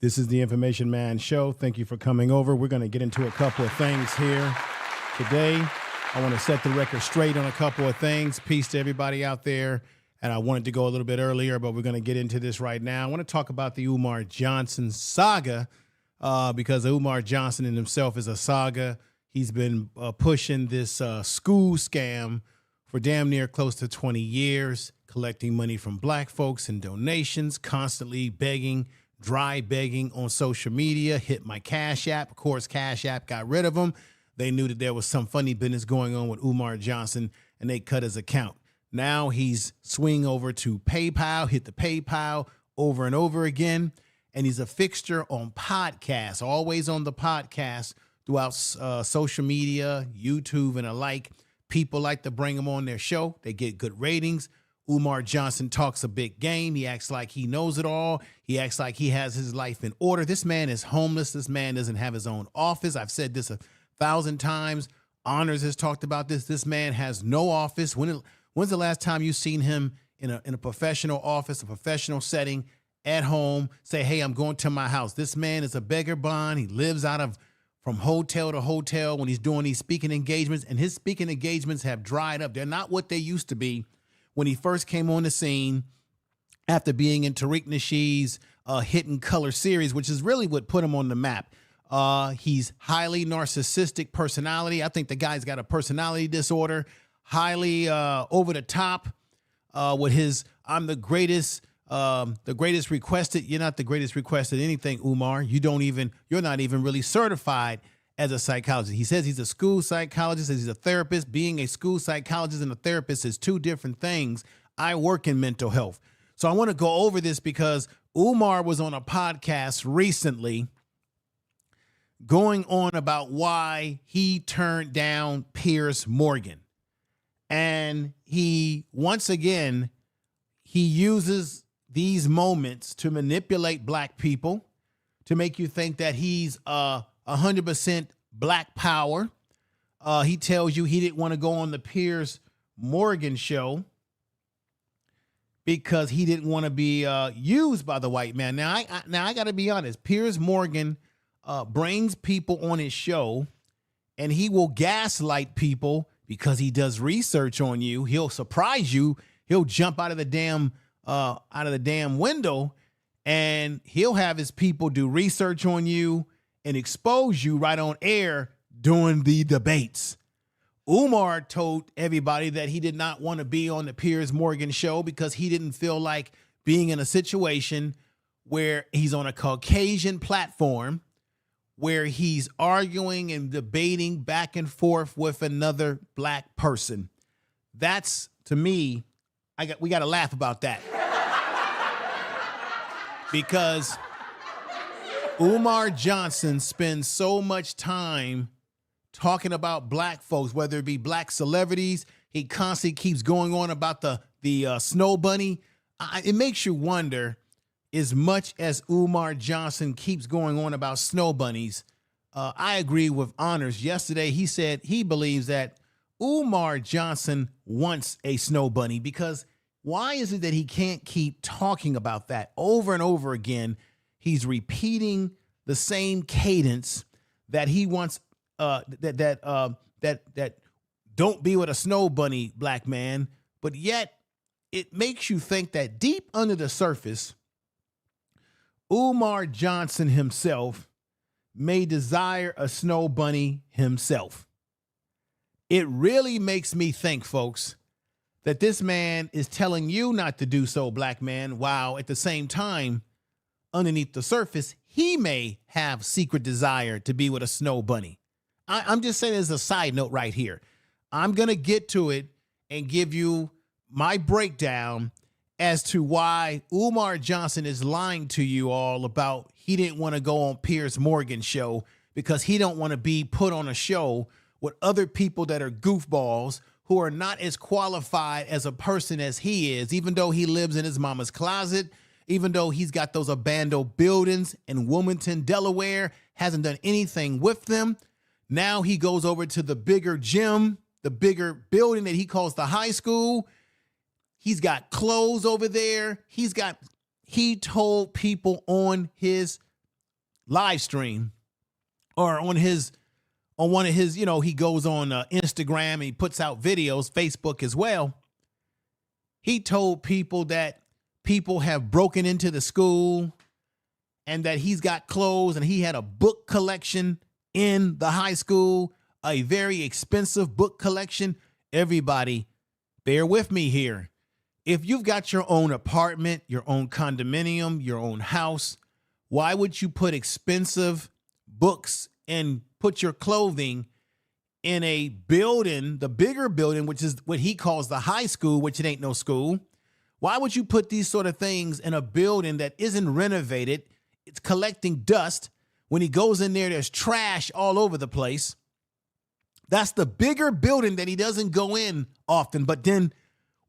This is the Information Man Show. Thank you for coming over. We're going to get into a couple of things here today. I want to set the record straight on a couple of things. Peace to everybody out there. And I wanted to go a little bit earlier, but we're going to get into this right now. I want to talk about the Umar Johnson saga because Umar Johnson in himself is a saga. He's been pushing this school scam for damn near close to 20 years, collecting money from black folks and donations, constantly begging, dry begging on social media, hit my Cash App. Of course, Cash App got rid of him. They knew that there was some funny business going on with Umar Johnson, and they cut his account. Now he's swing over to PayPal, hit the PayPal over and over again, and he's a fixture on podcasts, always on the podcast throughout social media, YouTube, and the like. People like to bring him on their show. They get good ratings. Umar Johnson talks a big game. He acts like he knows it all. He acts like he has his life in order. This man is homeless. This man doesn't have his own office. I've said this 1,000 times. Honors has talked about this. This man has no office. When's the last time you've seen him in a professional office, a professional setting, at home, say, hey, I'm going to my house? This man is a beggar bond. He lives from hotel to hotel when he's doing these speaking engagements, and his speaking engagements have dried up. They're not what they used to be when he first came on the scene after being in Tariq Nasheed's Hidden Color series, which is really what put him on the map. He's highly narcissistic personality. I think the guy's got a personality disorder, highly over the top with his, I'm the greatest requested. You're not the greatest requested anything, Umar. You're not even really certified as a psychologist. He says he's a school psychologist, says he's a therapist. Being a school psychologist and a therapist is two different things. I work in mental health. So I want to go over this because Umar was on a podcast recently going on about why he turned down Piers Morgan. And he uses these moments to manipulate black people, to make you think that he's 100% black power. He tells you he didn't want to go on the Piers Morgan show because he didn't want to be used by the white man. Now I got to be honest. Piers Morgan brings people on his show, and he will gaslight people because he does research on you. He'll surprise you. He'll jump out of the damn window, and he'll have his people do research on you and expose you right on air during the debates. Umar told everybody that he did not want to be on the Piers Morgan show because he didn't feel like being in a situation where he's on a Caucasian platform, where he's arguing and debating back and forth with another black person. That's, to me, we got to laugh about that. Because Umar Johnson spends so much time talking about black folks, whether it be black celebrities. He constantly keeps going on about the snow bunny. It makes you wonder, as much as Umar Johnson keeps going on about snow bunnies, I agree with Honors. Yesterday, he said he believes that Umar Johnson wants a snow bunny, because why is it that he can't keep talking about that over and over again? He's repeating the same cadence that he wants, that don't be with a snow bunny, black man. But yet it makes you think that deep under the surface, Umar Johnson himself may desire a snow bunny himself. It really makes me think, folks, that this man is telling you not to do so, black man, while at the same time, underneath the surface, he may have secret desire to be with a snow bunny. I'm just saying, as a side note right here. I'm going to get to it and give you my breakdown as to why Umar Johnson is lying to you all about he didn't want to go on Piers Morgan's show because he don't want to be put on a show with other people that are goofballs who are not as qualified as a person as he is, even though he lives in his mama's closet, even though he's got those abandoned buildings in Wilmington, Delaware, hasn't done anything with them. Now he goes over to the bigger gym, the bigger building that he calls the high school. He's got clothes over there. He told people on his live stream or on one of his, he goes on Instagram and he puts out videos, Facebook as well. He told people that people have broken into the school and that he's got clothes and he had a book collection in the high school, a very expensive book collection. Everybody, bear with me here. If you've got your own apartment, your own condominium, your own house, why would you put expensive books and put your clothing in a building, the bigger building, which is what he calls the high school, which it ain't no school? Why would you put these sort of things in a building that isn't renovated? It's collecting dust. When he goes in there, there's trash all over the place. That's the bigger building that he doesn't go in often. But then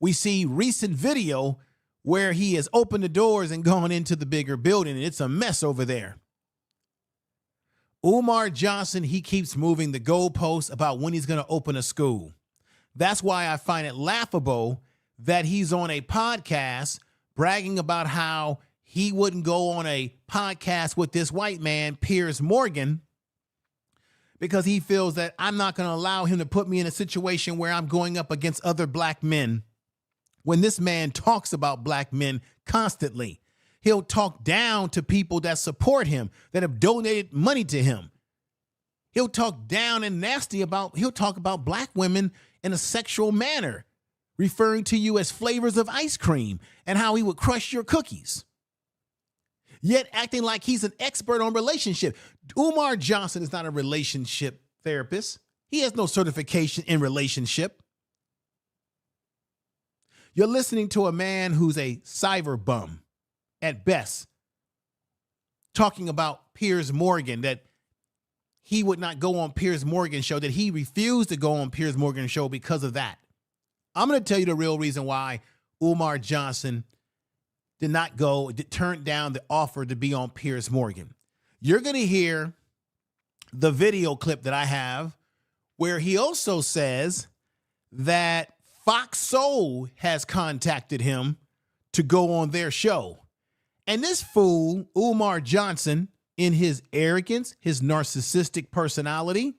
we see recent video where he has opened the doors and gone into the bigger building, and it's a mess over there. Umar Johnson, he keeps moving the goalposts about when he's going to open a school. That's why I find it laughable that he's on a podcast bragging about how he wouldn't go on a podcast with this white man, Piers Morgan, because he feels that I'm not going to allow him to put me in a situation where I'm going up against other black men. When this man talks about black men constantly, he'll talk down to people that support him, that have donated money to him. He'll talk down and nasty he'll talk about black women in a sexual manner, referring to you as flavors of ice cream and how he would crush your cookies. Yet acting like he's an expert on relationship. Umar Johnson is not a relationship therapist. He has no certification in relationship. You're listening to a man who's a cyber bum at best, talking about Piers Morgan, that he would not go on Piers Morgan's show, that he refused to go on Piers Morgan's show because of that. I'm going to tell you the real reason why Umar Johnson did not go, turned down the offer to be on Piers Morgan. You're going to hear the video clip that I have where he also says that Fox Soul has contacted him to go on their show. And this fool, Umar Johnson, in his arrogance, his narcissistic personality,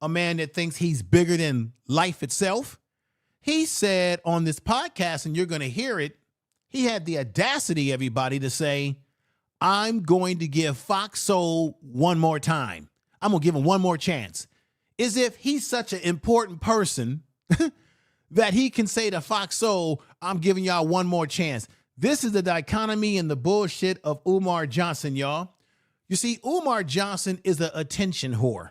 a man that thinks he's bigger than life itself, he said on this podcast, and you're going to hear it, he had the audacity, everybody, to say, I'm going to give Fox Soul one more time. I'm going to give him one more chance. As if he's such an important person that he can say to Fox Soul, I'm giving y'all one more chance. This is the dichotomy and the bullshit of Umar Johnson, y'all. You see, Umar Johnson is an attention whore.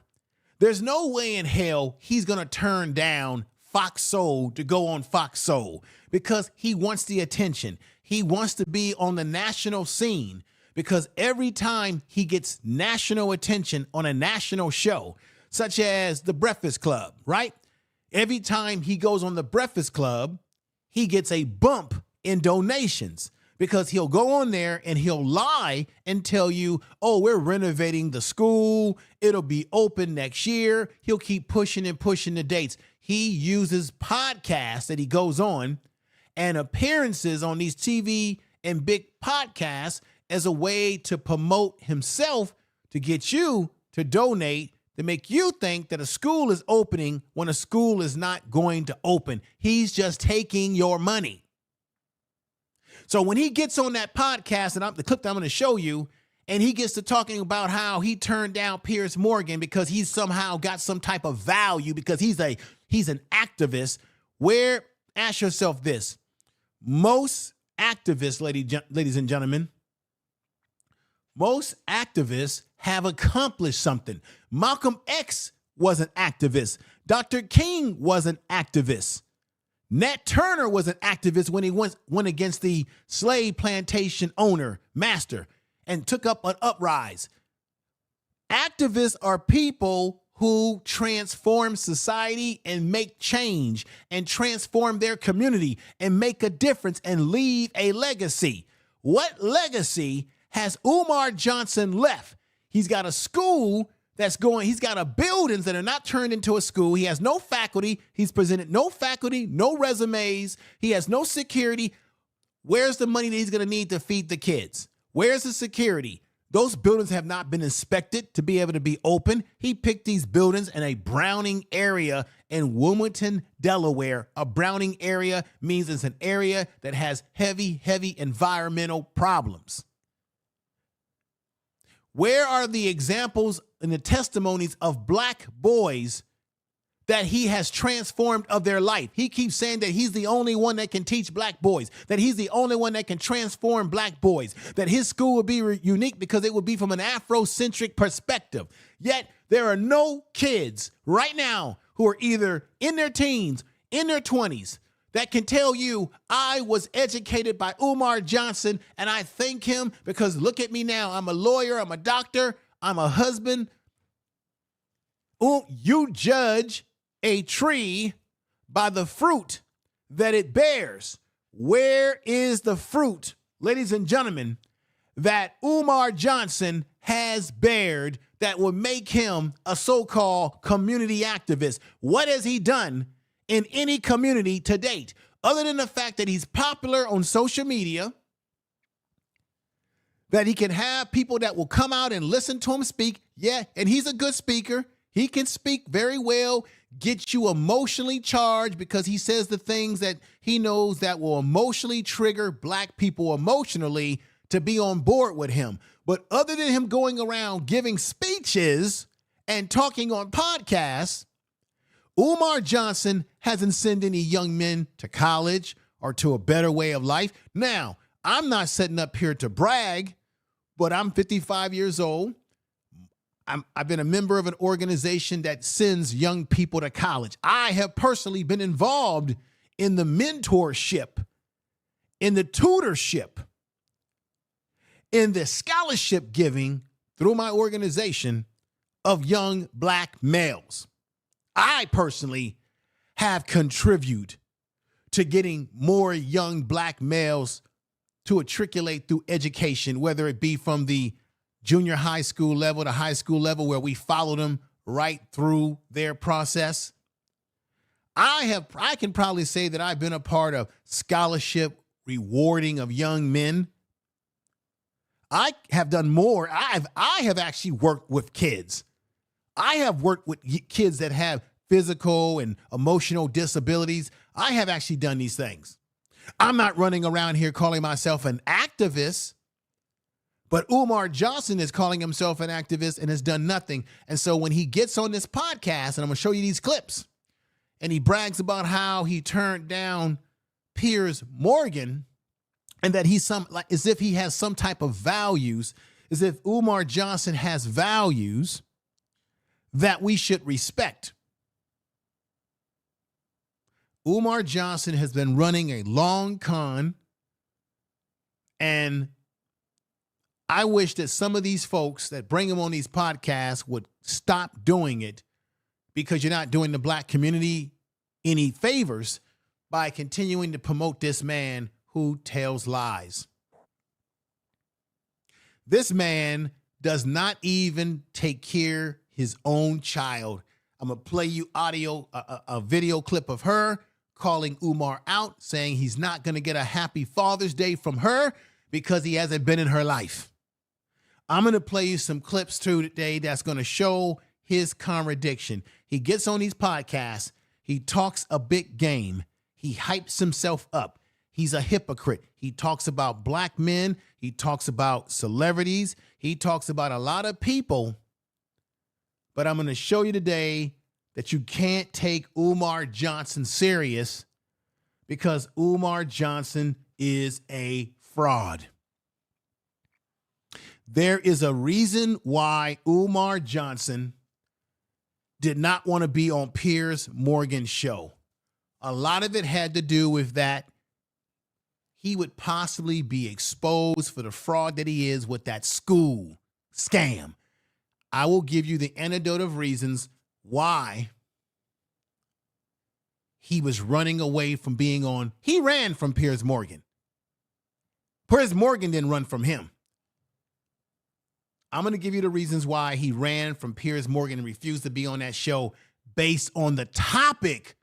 There's no way in hell he's going to turn down Fox Soul to go on Fox Soul because he wants the attention. He wants to be on the national scene because every time he gets national attention on a national show, such as The Breakfast Club, right? Every time he goes on The Breakfast Club, he gets a bump in donations because he'll go on there and he'll lie and tell you, oh, we're renovating the school. It'll be open next year. He'll keep pushing and pushing the dates. He uses podcasts that he goes on and appearances on these TV and big podcasts as a way to promote himself, to get you to donate, to make you think that a school is opening when a school is not going to open. He's just taking your money. So when he gets on that podcast, and the clip that I'm going to show you, and he gets to talking about how he turned down Piers Morgan because he's somehow got some type of value because he's an activist, ask yourself this. Most activists, ladies and gentlemen, most activists have accomplished something. Malcolm X was an activist. Dr. King was an activist. Nat Turner was an activist when he went against the slave plantation owner, master, and took up an uprise. Activists are people who transform society and make change and transform their community and make a difference and leave a legacy. What legacy has Umar Johnson left? He's got a school he's got buildings that are not turned into a school. He has no faculty. He's presented no faculty, no resumes. He has no security. Where's the money that he's going to need to feed the kids? Where's the security? Those buildings have not been inspected to be able to be open. He picked these buildings in a Browning area in Wilmington, Delaware. A Browning area means it's an area that has heavy environmental problems. Where are the examples and the testimonies of black boys that he has transformed of their life? He keeps saying that he's the only one that can teach black boys, that he's the only one that can transform black boys, that his school would be unique because it would be from an Afrocentric perspective. Yet there are no kids right now who are either in their teens, in their 20s, that can tell you, I was educated by Umar Johnson and I thank him because look at me now. I'm a lawyer, I'm a doctor, I'm a husband. You judge a tree by the fruit that it bears. Where is the fruit, ladies and gentlemen, that Umar Johnson has bared that will make him a so-called community activist? What has he done in any community to date, other than the fact that he's popular on social media, that he can have people that will come out and listen to him speak? Yeah, and he's a good speaker. He can speak very well, get you emotionally charged because he says the things that he knows that will emotionally trigger black people emotionally to be on board with him. But other than him going around giving speeches and talking on podcasts, Umar Johnson hasn't sent any young men to college or to a better way of life. Now, I'm not sitting up here to brag, but I'm 55 years old. I've been a member of an organization that sends young people to college. I have personally been involved in the mentorship, in the tutorship, in the scholarship giving through my organization of young black males. I personally have contributed to getting more young black males to matriculate through education, whether it be from the junior high school level to high school level, where we follow them right through their process. I can probably say that I've been a part of scholarship rewarding of young men. I have done more. I have actually worked with kids. I have worked with kids that have physical and emotional disabilities. I have actually done these things. I'm not running around here calling myself an activist, but Umar Johnson is calling himself an activist and has done nothing. And so when he gets on this podcast, and I'm going to show you these clips, and he brags about how he turned down Piers Morgan and that he's as if he has some type of values, as if Umar Johnson has values that we should respect. Umar Johnson has been running a long con, and I wish that some of these folks that bring him on these podcasts would stop doing it, because you're not doing the black community any favors by continuing to promote this man who tells lies. This man does not even take care his own child. I'm going to play you a video clip of her calling Umar out, saying he's not going to get a happy Father's Day from her because he hasn't been in her life. I'm going to play you some clips too today that's going to show his contradiction. He gets on these podcasts. He talks a big game. He hypes himself up. He's a hypocrite. He talks about black men. He talks about celebrities. He talks about a lot of people. But I'm going to show you today that you can't take Umar Johnson serious, because Umar Johnson is a fraud. There is a reason why Umar Johnson did not want to be on Piers Morgan's show. A lot of it had to do with that he would possibly be exposed for the fraud that he is with that school scam. I will give you the anecdote of reasons why he was running away from being on. He ran from Piers Morgan. Piers Morgan didn't run from him. I'm going to give you the reasons why he ran from Piers Morgan and refused to be on that show, based on the topic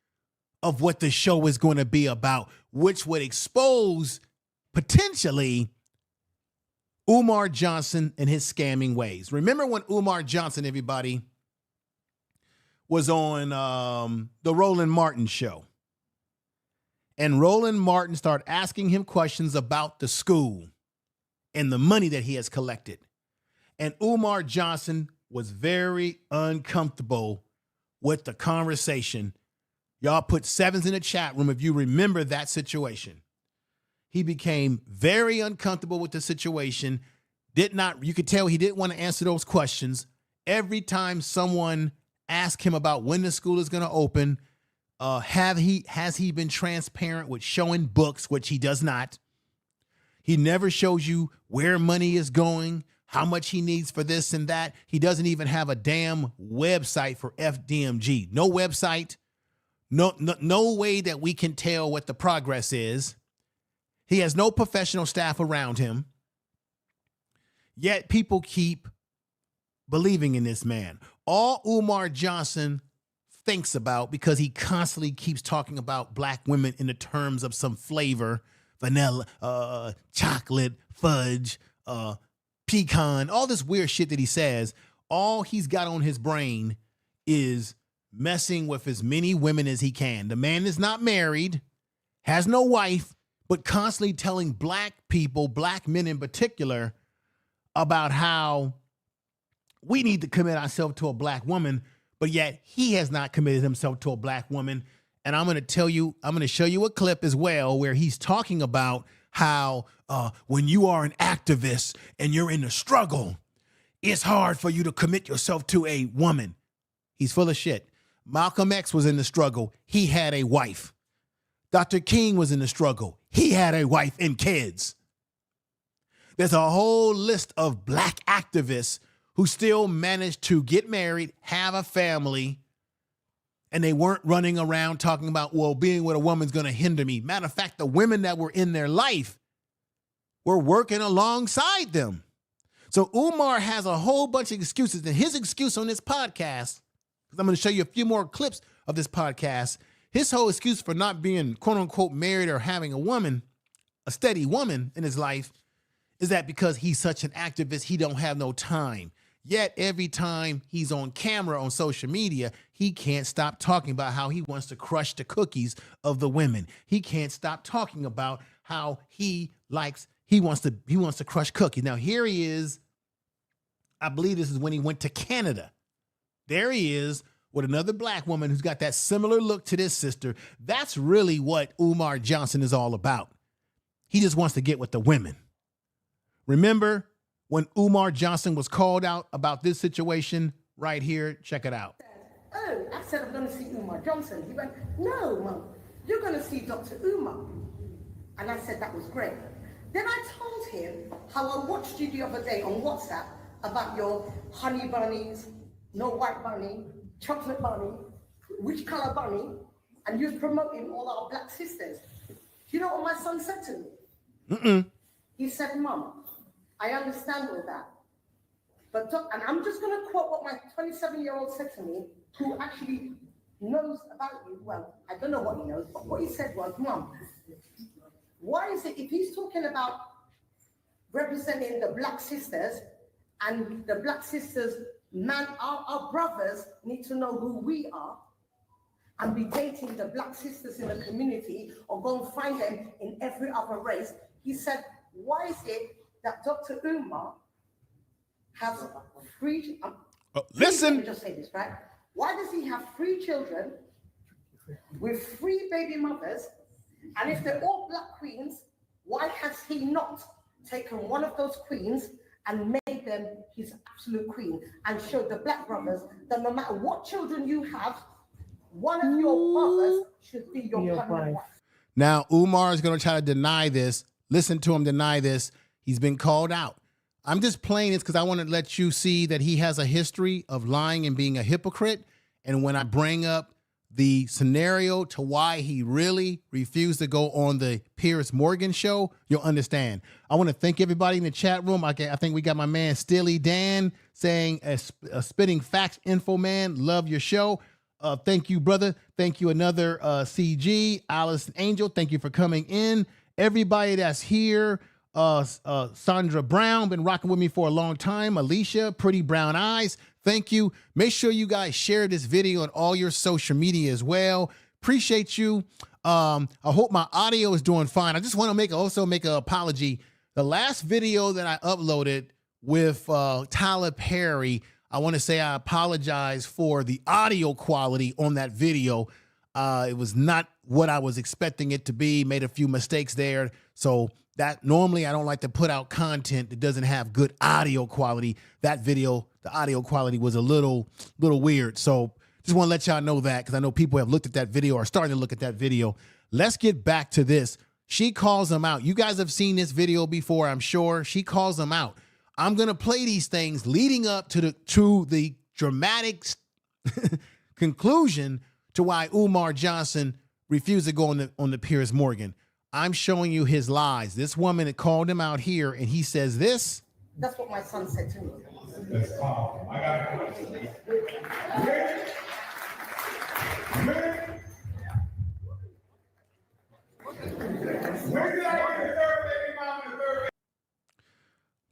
of what the show is going to be about, which would expose potentially Umar Johnson and his scamming ways. Remember when Umar Johnson, everybody, was on the Roland Martin show? And Roland Martin started asking him questions about the school and the money that he has collected. And Umar Johnson was very uncomfortable with the conversation. Y'all put sevens in the chat room if you remember that situation. He became very uncomfortable with the situation. You could tell he didn't want to answer those questions. Every time someone asked him about when the school is going to open, has he been transparent with showing books, which he does not. He never shows you where money is going, how much he needs for this and that. He doesn't even have a damn website for FDMG. No website, no way that we can tell what the progress is. He has no professional staff around him. Yet people keep believing in this man. All Umar Johnson thinks about, because he constantly keeps talking about black women in the terms of some flavor, vanilla, chocolate, fudge, pecan, all this weird shit that he says, all he's got on his brain is messing with as many women as he can. The man is not married, has no wife, but constantly telling black people, black men in particular, about how we need to commit ourselves to a black woman, but yet he has not committed himself to a black woman. And I'm going to show you a clip as well where he's talking about how when you are an activist and you're in the struggle, it's hard for you to commit yourself to a woman. He's full of shit. Malcolm X was in the struggle. He had a wife. Dr. King was in the struggle. He had a wife and kids. There's a whole list of black activists who still managed to get married, have a family, and they weren't running around talking about, well, being with a woman's going to hinder me. Matter of fact, the women that were in their life were working alongside them. So Umar has a whole bunch of excuses. And his excuse on this podcast, because I'm going to show you a few more clips of this podcast, his whole excuse for not being, quote unquote, married or having a woman, a steady woman in his life, is that because he's such an activist, he don't have no time. Yet every time he's on camera on social media, he can't stop talking about how he wants to crush the cookies of the women. He can't stop talking about how he wants to crush cookies. Now here he is. I believe this is when he went to Canada. There he is with another black woman who's got that similar look to this sister. That's really what Umar Johnson is all about. He just wants to get with the women. Remember when Umar Johnson was called out about this situation right here? Check it out. Oh, I said I'm going to see Umar Johnson. He went, no, Mum, you're going to see Dr. Umar. And I said that was great. Then I told him how I watched you the other day on WhatsApp about your honey bunnies, no white bunny, chocolate bunny, which color bunny, and you was promoting all our black sisters. Do you know what my son said to me? He said, Mum, I understand all that. But, and I'm just going to quote what my 27-year-old said to me, who actually knows about you. Well, I don't know what he knows, but what he said was, Mum, why is it, if he's talking about representing the black sisters, and the black sisters, man, our brothers need to know who we are, and be dating the black sisters in the community, or go and find them in every other race. He said, why is it that Dr. Umar has three, listen. Let me just say this, right? Why does he have 3 children with 3 baby mothers? And if they're all black queens, why has he not taken one of those queens and made them his absolute queen, and showed the black brothers that no matter what children you have, one of your brothers should be your permanent wife? Now, Umar is going to try to deny this. Listen to him deny this. He's been called out. I'm just playing this because I want to let you see that he has a history of lying and being a hypocrite. And when I bring up the scenario to why he really refused to go on the Piers Morgan show, you'll understand. I want to thank everybody in the chat room. I think we got my man Stilly Dan saying, a spitting facts info man, love your show. Thank you, brother. Thank you, another CG, Alice Angel. Thank you for coming in. Everybody that's here, Sandra Brown, been rocking with me for a long time. Alicia, Pretty Brown Eyes, thank you. Make sure you guys share this video on all your social media as well. Appreciate you. I hope my audio is doing fine. I just want to also make an apology. The last video that I uploaded with Tyler Perry, I want to say I apologize for the audio quality on that video. It was not what I was expecting it to be. Made a few mistakes there. So that normally I don't like to put out content that doesn't have good audio quality. That video, the audio quality was a little weird. So just want to let y'all know that, because I know people have looked at that video or are starting to look at that video. Let's get back to this. She calls them out. You guys have seen this video before, I'm sure. She calls them out. I'm going to play these things leading up to the dramatic conclusion to why Umar Johnson refused to go on the Piers Morgan. I'm showing you his lies. This woman had called him out here, and he says this. That's what my son said to me. I got a question.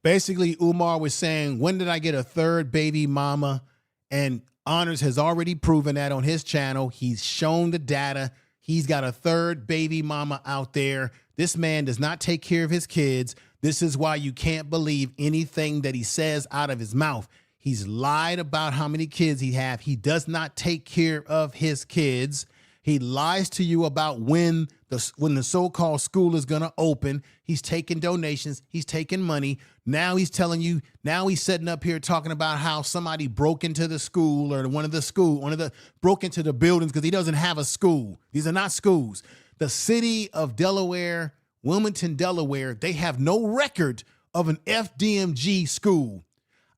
Basically, Umar was saying, when did I get a third baby mama? And Honors has already proven that on his channel. He's shown the data. He's got a third baby mama out there. This man does not take care of his kids. This is why you can't believe anything that he says out of his mouth. He's lied about how many kids he have. He does not take care of his kids. He lies to you about when the so-called school is going to open. He's taking donations. He's taking money. Now he's telling you, now he's sitting up here talking about how somebody broke into the school, or broke into the buildings, because he doesn't have a school. These are not schools. The city of Delaware, Wilmington, Delaware, they have no record of an FDMG school.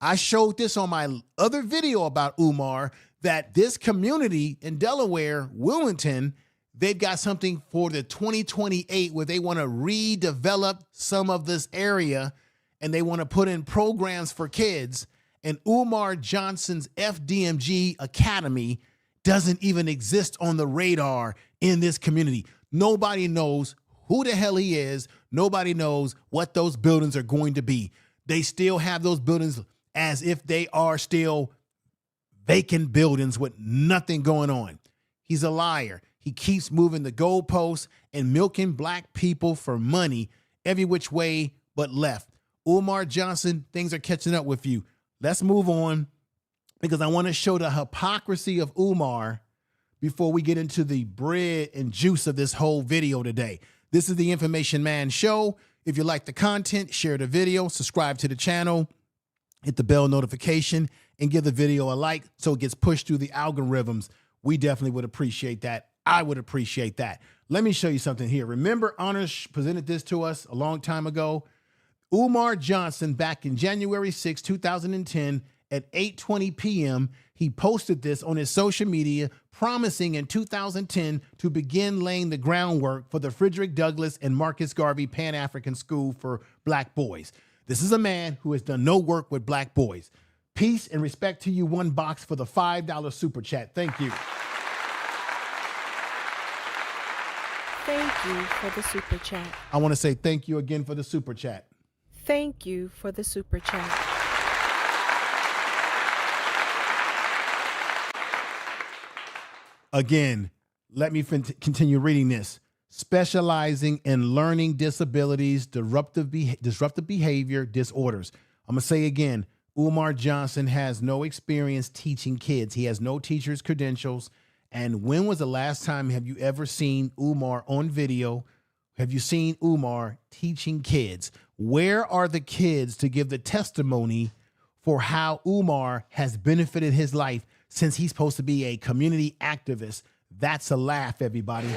I showed this on my other video about Umar, that this community in Delaware, Wilmington, they've got something for the 2028 where they want to redevelop some of this area, and they want to put in programs for kids. And Umar Johnson's FDMG Academy doesn't even exist on the radar in this community. Nobody knows who the hell he is. Nobody knows what those buildings are going to be. They still have those buildings as if they are still vacant buildings with nothing going on. He's a liar. He keeps moving the goalposts and milking black people for money every which way but left. Umar Johnson, things are catching up with you. Let's move on, because I want to show the hypocrisy of Umar before we get into the bread and juice of this whole video today. This is the Information Man Show. If you like the content, share the video, subscribe to the channel, hit the bell notification, and give the video a like so it gets pushed through the algorithms. We definitely would appreciate that. I would appreciate that. Let me show you something here. Remember, Honors presented this to us a long time ago. Umar Johnson, back in January 6, 2010, at 8:20 p.m., he posted this on his social media, promising in 2010 to begin laying the groundwork for the Frederick Douglass and Marcus Garvey Pan-African School for Black Boys. This is a man who has done no work with black boys. Peace and respect to you. One box for the $5 super chat. Thank you. Thank you for the super chat. I want to say thank you again for the super chat. Thank you for the super chat. Again, let me continue reading this. Specializing in learning disabilities, disruptive behavior disorders. I'm going to say again, Umar Johnson has no experience teaching kids. He has no teacher's credentials. And when was the last time have you ever seen Umar on video? Have you seen Umar teaching kids? Where are the kids to give the testimony for how Umar has benefited his life since he's supposed to be a community activist? That's a laugh, everybody.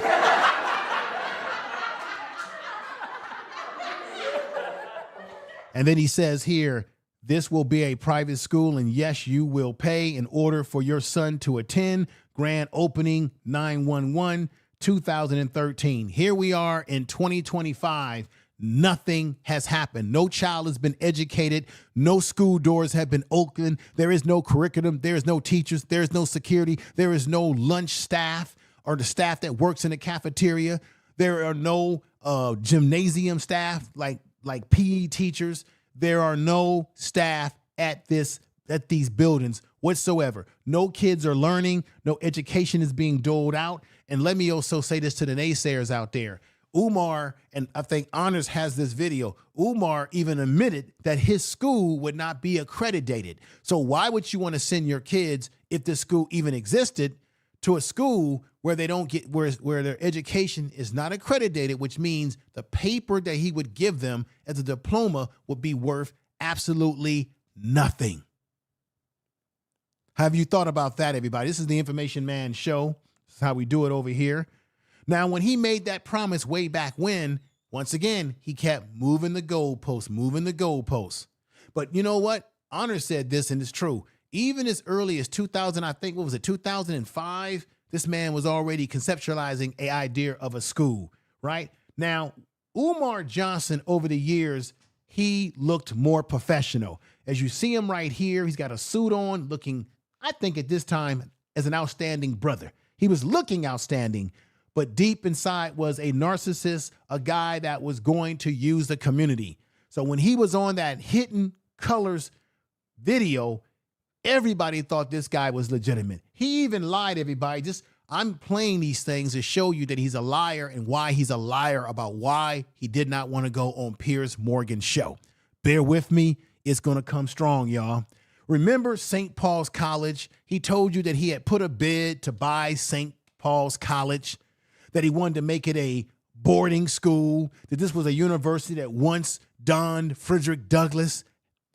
And then he says here, this will be a private school, and yes, you will pay in order for your son to attend. Grand opening 9/11, 2013. Here we are in 2025. Nothing has happened. No child has been educated. No school doors have been opened. There is no curriculum. There is no teachers. There is no security. There is no lunch staff or the staff that works in the cafeteria. There are no gymnasium staff. Like, like PE teachers. There are no staff at these buildings whatsoever. No kids are learning. No education is being doled out. And let me also say this to the naysayers out there. Umar, and I think Honors has this video, Umar even admitted that his school would not be accredited. So why would you want to send your kids, if this school even existed, to a school where they don't get, where their education is not accredited, which means the paper that he would give them as a diploma would be worth absolutely nothing. Have you thought about that, everybody? This is the Information Man Show. This is how we do it over here. Now, when he made that promise way back when, once again, he kept moving the goalposts. But you know what? Honor said this, and it's true. Even as early as 2000, I think, what was it, 2005, this man was already conceptualizing an idea of a school, right? Now, Umar Johnson, over the years, he looked more professional. As you see him right here, he's got a suit on, looking, I think at this time, as an outstanding brother. He was looking outstanding, but deep inside was a narcissist, a guy that was going to use the community. So when he was on that Hidden Colors video, everybody thought this guy was legitimate. He even lied, everybody. I'm playing these things to show you that he's a liar and why he's a liar about why he did not want to go on Piers Morgan's show. Bear with me. It's going to come strong, y'all. Remember St. Paul's College? He told you that he had put a bid to buy St. Paul's College, that he wanted to make it a boarding school, that this was a university that once donned Frederick Douglass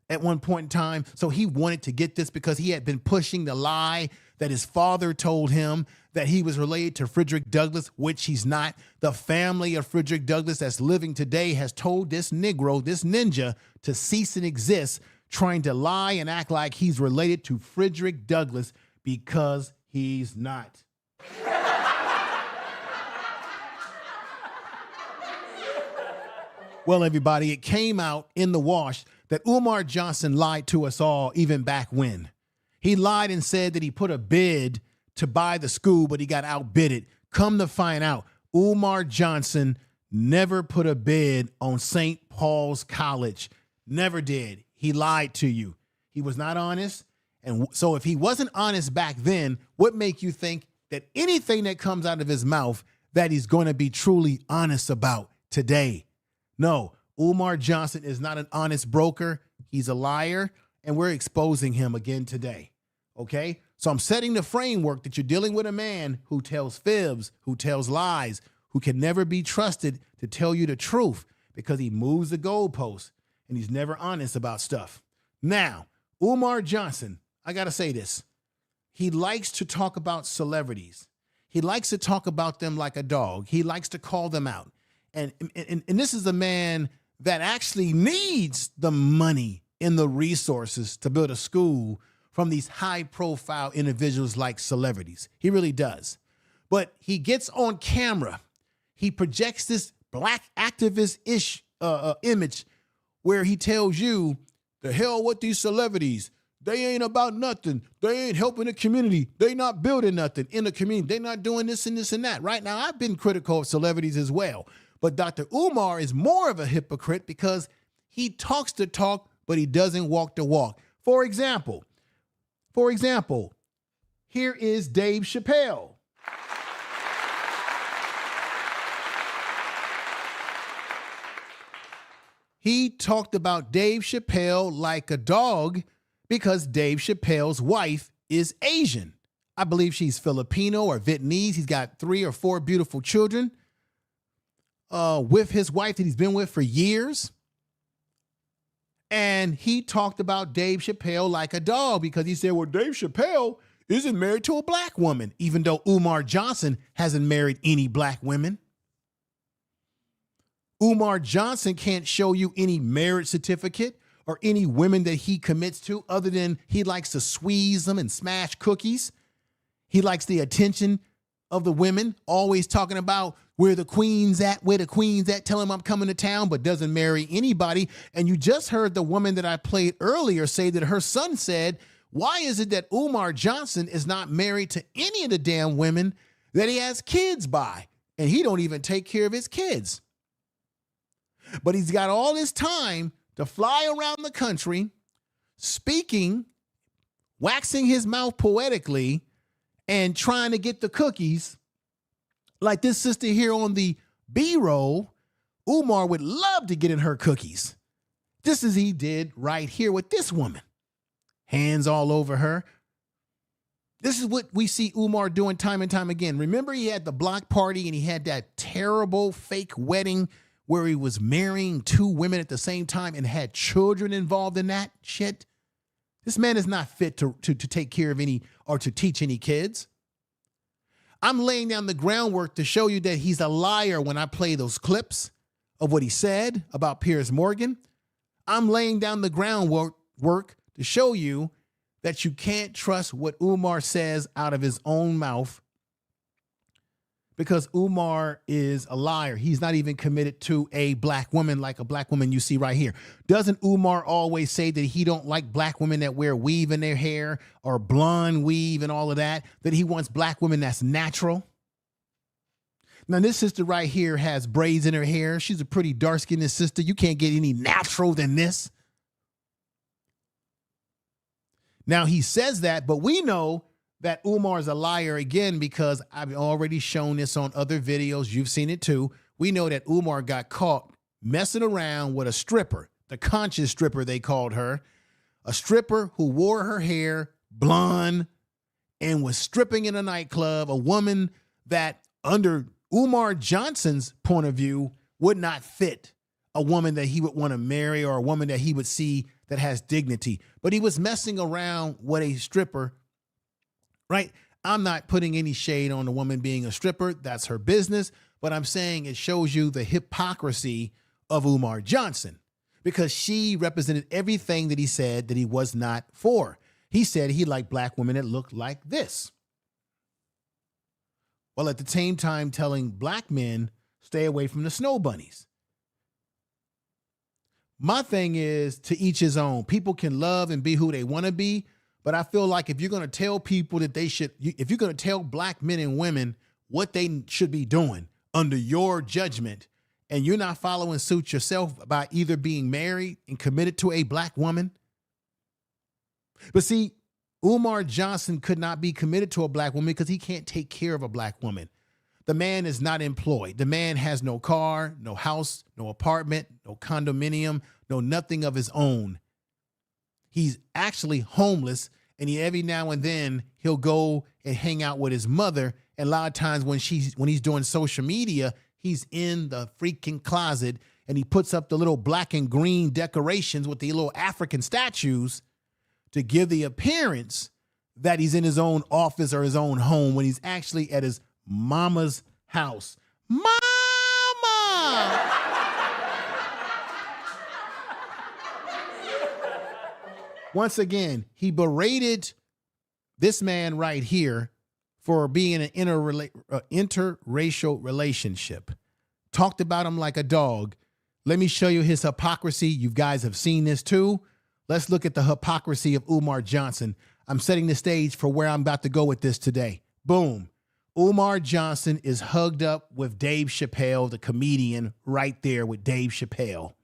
at one point in time. So he wanted to get this because he had been pushing the lie that his father told him that he was related to Frederick Douglass, which he's not. The family of Frederick Douglass that's living today has told this Negro, this ninja, to cease and exist, trying to lie and act like he's related to Frederick Douglass because he's not. Well, everybody, it came out in the wash that Umar Johnson lied to us all even back when. He lied and said that he put a bid to buy the school, but he got outbidded. Come to find out, Umar Johnson never put a bid on St. Paul's College. Never did. He lied to you. He was not honest. And so if he wasn't honest back then, what make you think that anything that comes out of his mouth that he's going to be truly honest about today? No, Umar Johnson is not an honest broker. He's a liar, and we're exposing him again today. Okay? So I'm setting the framework that you're dealing with a man who tells fibs, who tells lies, who can never be trusted to tell you the truth because he moves the goalposts and he's never honest about stuff. Now, Umar Johnson, I got to say this. He likes to talk about celebrities. He likes to talk about them like a dog. He likes to call them out. And this is a man that actually needs the money and the resources to build a school from these high-profile individuals like celebrities. He really does. But he gets on camera. He projects this black activist-ish image where he tells you, the hell with these celebrities. They ain't about nothing. They ain't helping the community. They not building nothing in the community. They not doing this and this and that. Right now, I've been critical of celebrities as well. But Dr. Umar is more of a hypocrite because he talks the talk, but he doesn't walk the walk. For example, here is Dave Chappelle. He talked about Dave Chappelle like a dog because Dave Chappelle's wife is Asian. I believe she's Filipino or Vietnamese. He's got 3 or 4 beautiful children with his wife that he's been with for years. And he talked about Dave Chappelle like a dog because he said, well, Dave Chappelle isn't married to a black woman, even though Umar Johnson hasn't married any black women. Umar Johnson can't show you any marriage certificate or any women that he commits to other than he likes to squeeze them and smash cookies. He likes the attention of the women, always talking about where the queen's at, tell him I'm coming to town, but doesn't marry anybody. And you just heard the woman that I played earlier say that her son said, why is it that Umar Johnson is not married to any of the damn women that he has kids by? And he don't even take care of his kids. But he's got all this time to fly around the country, speaking, waxing his mouth poetically, and trying to get the cookies. Like this sister here on the B-roll, Umar would love to get in her cookies. Just as he did right here with this woman. Hands all over her. This is what we see Umar doing time and time again. Remember, he had the block party and he had that terrible fake wedding where he was marrying two women at the same time and had children involved in that shit? This man is not fit to take care of any or to teach any kids. I'm laying down the groundwork to show you that he's a liar when I play those clips of what he said about Piers Morgan. I'm laying down the groundwork to show you that you can't trust what Umar says out of his own mouth, because Umar is a liar. He's not even committed to a black woman like a black woman you see right here. Doesn't Umar always say that he don't like black women that wear weave in their hair or blonde weave and all of that, that he wants black women that's natural? Now, this sister right here has braids in her hair. She's a pretty dark-skinned sister. You can't get any natural than this. Now, he says that, but we know that Umar is a liar again because I've already shown this on other videos. You've seen it too. We know that Umar got caught messing around with a stripper, the conscious stripper they called her, a stripper who wore her hair blonde and was stripping in a nightclub, a woman that under Umar Johnson's point of view would not fit a woman that he would want to marry or a woman that he would see that has dignity. But he was messing around with a stripper, right? I'm not putting any shade on the woman being a stripper. That's her business. But I'm saying it shows you the hypocrisy of Umar Johnson, because she represented everything that he said that he was not for. He said he liked black women that looked like this, while at the same time telling black men, stay away from the snow bunnies. My thing is, to each his own. People can love and be who they want to be, but I feel like if you're going to tell people that they should, if you're going to tell black men and women what they should be doing under your judgment, and you're not following suit yourself by either being married and committed to a black woman. But see, Umar Johnson could not be committed to a black woman because he can't take care of a black woman. The man is not employed. The man has no car, no house, no apartment, no condominium, no nothing of his own. He's actually homeless, and every now and then he'll go and hang out with his mother. And a lot of times when he's doing social media, he's in the freaking closet and he puts up the little black and green decorations with the little African statues to give the appearance that he's in his own office or his own home when he's actually at his mama's house. Mama! Once again, he berated this man right here for being in an interracial relationship. Talked about him like a dog. Let me show you his hypocrisy. You guys have seen this too. Let's look at the hypocrisy of Umar Johnson. I'm setting the stage for where I'm about to go with this today. Boom. Umar Johnson is hugged up with Dave Chappelle, the comedian, right there with Dave Chappelle.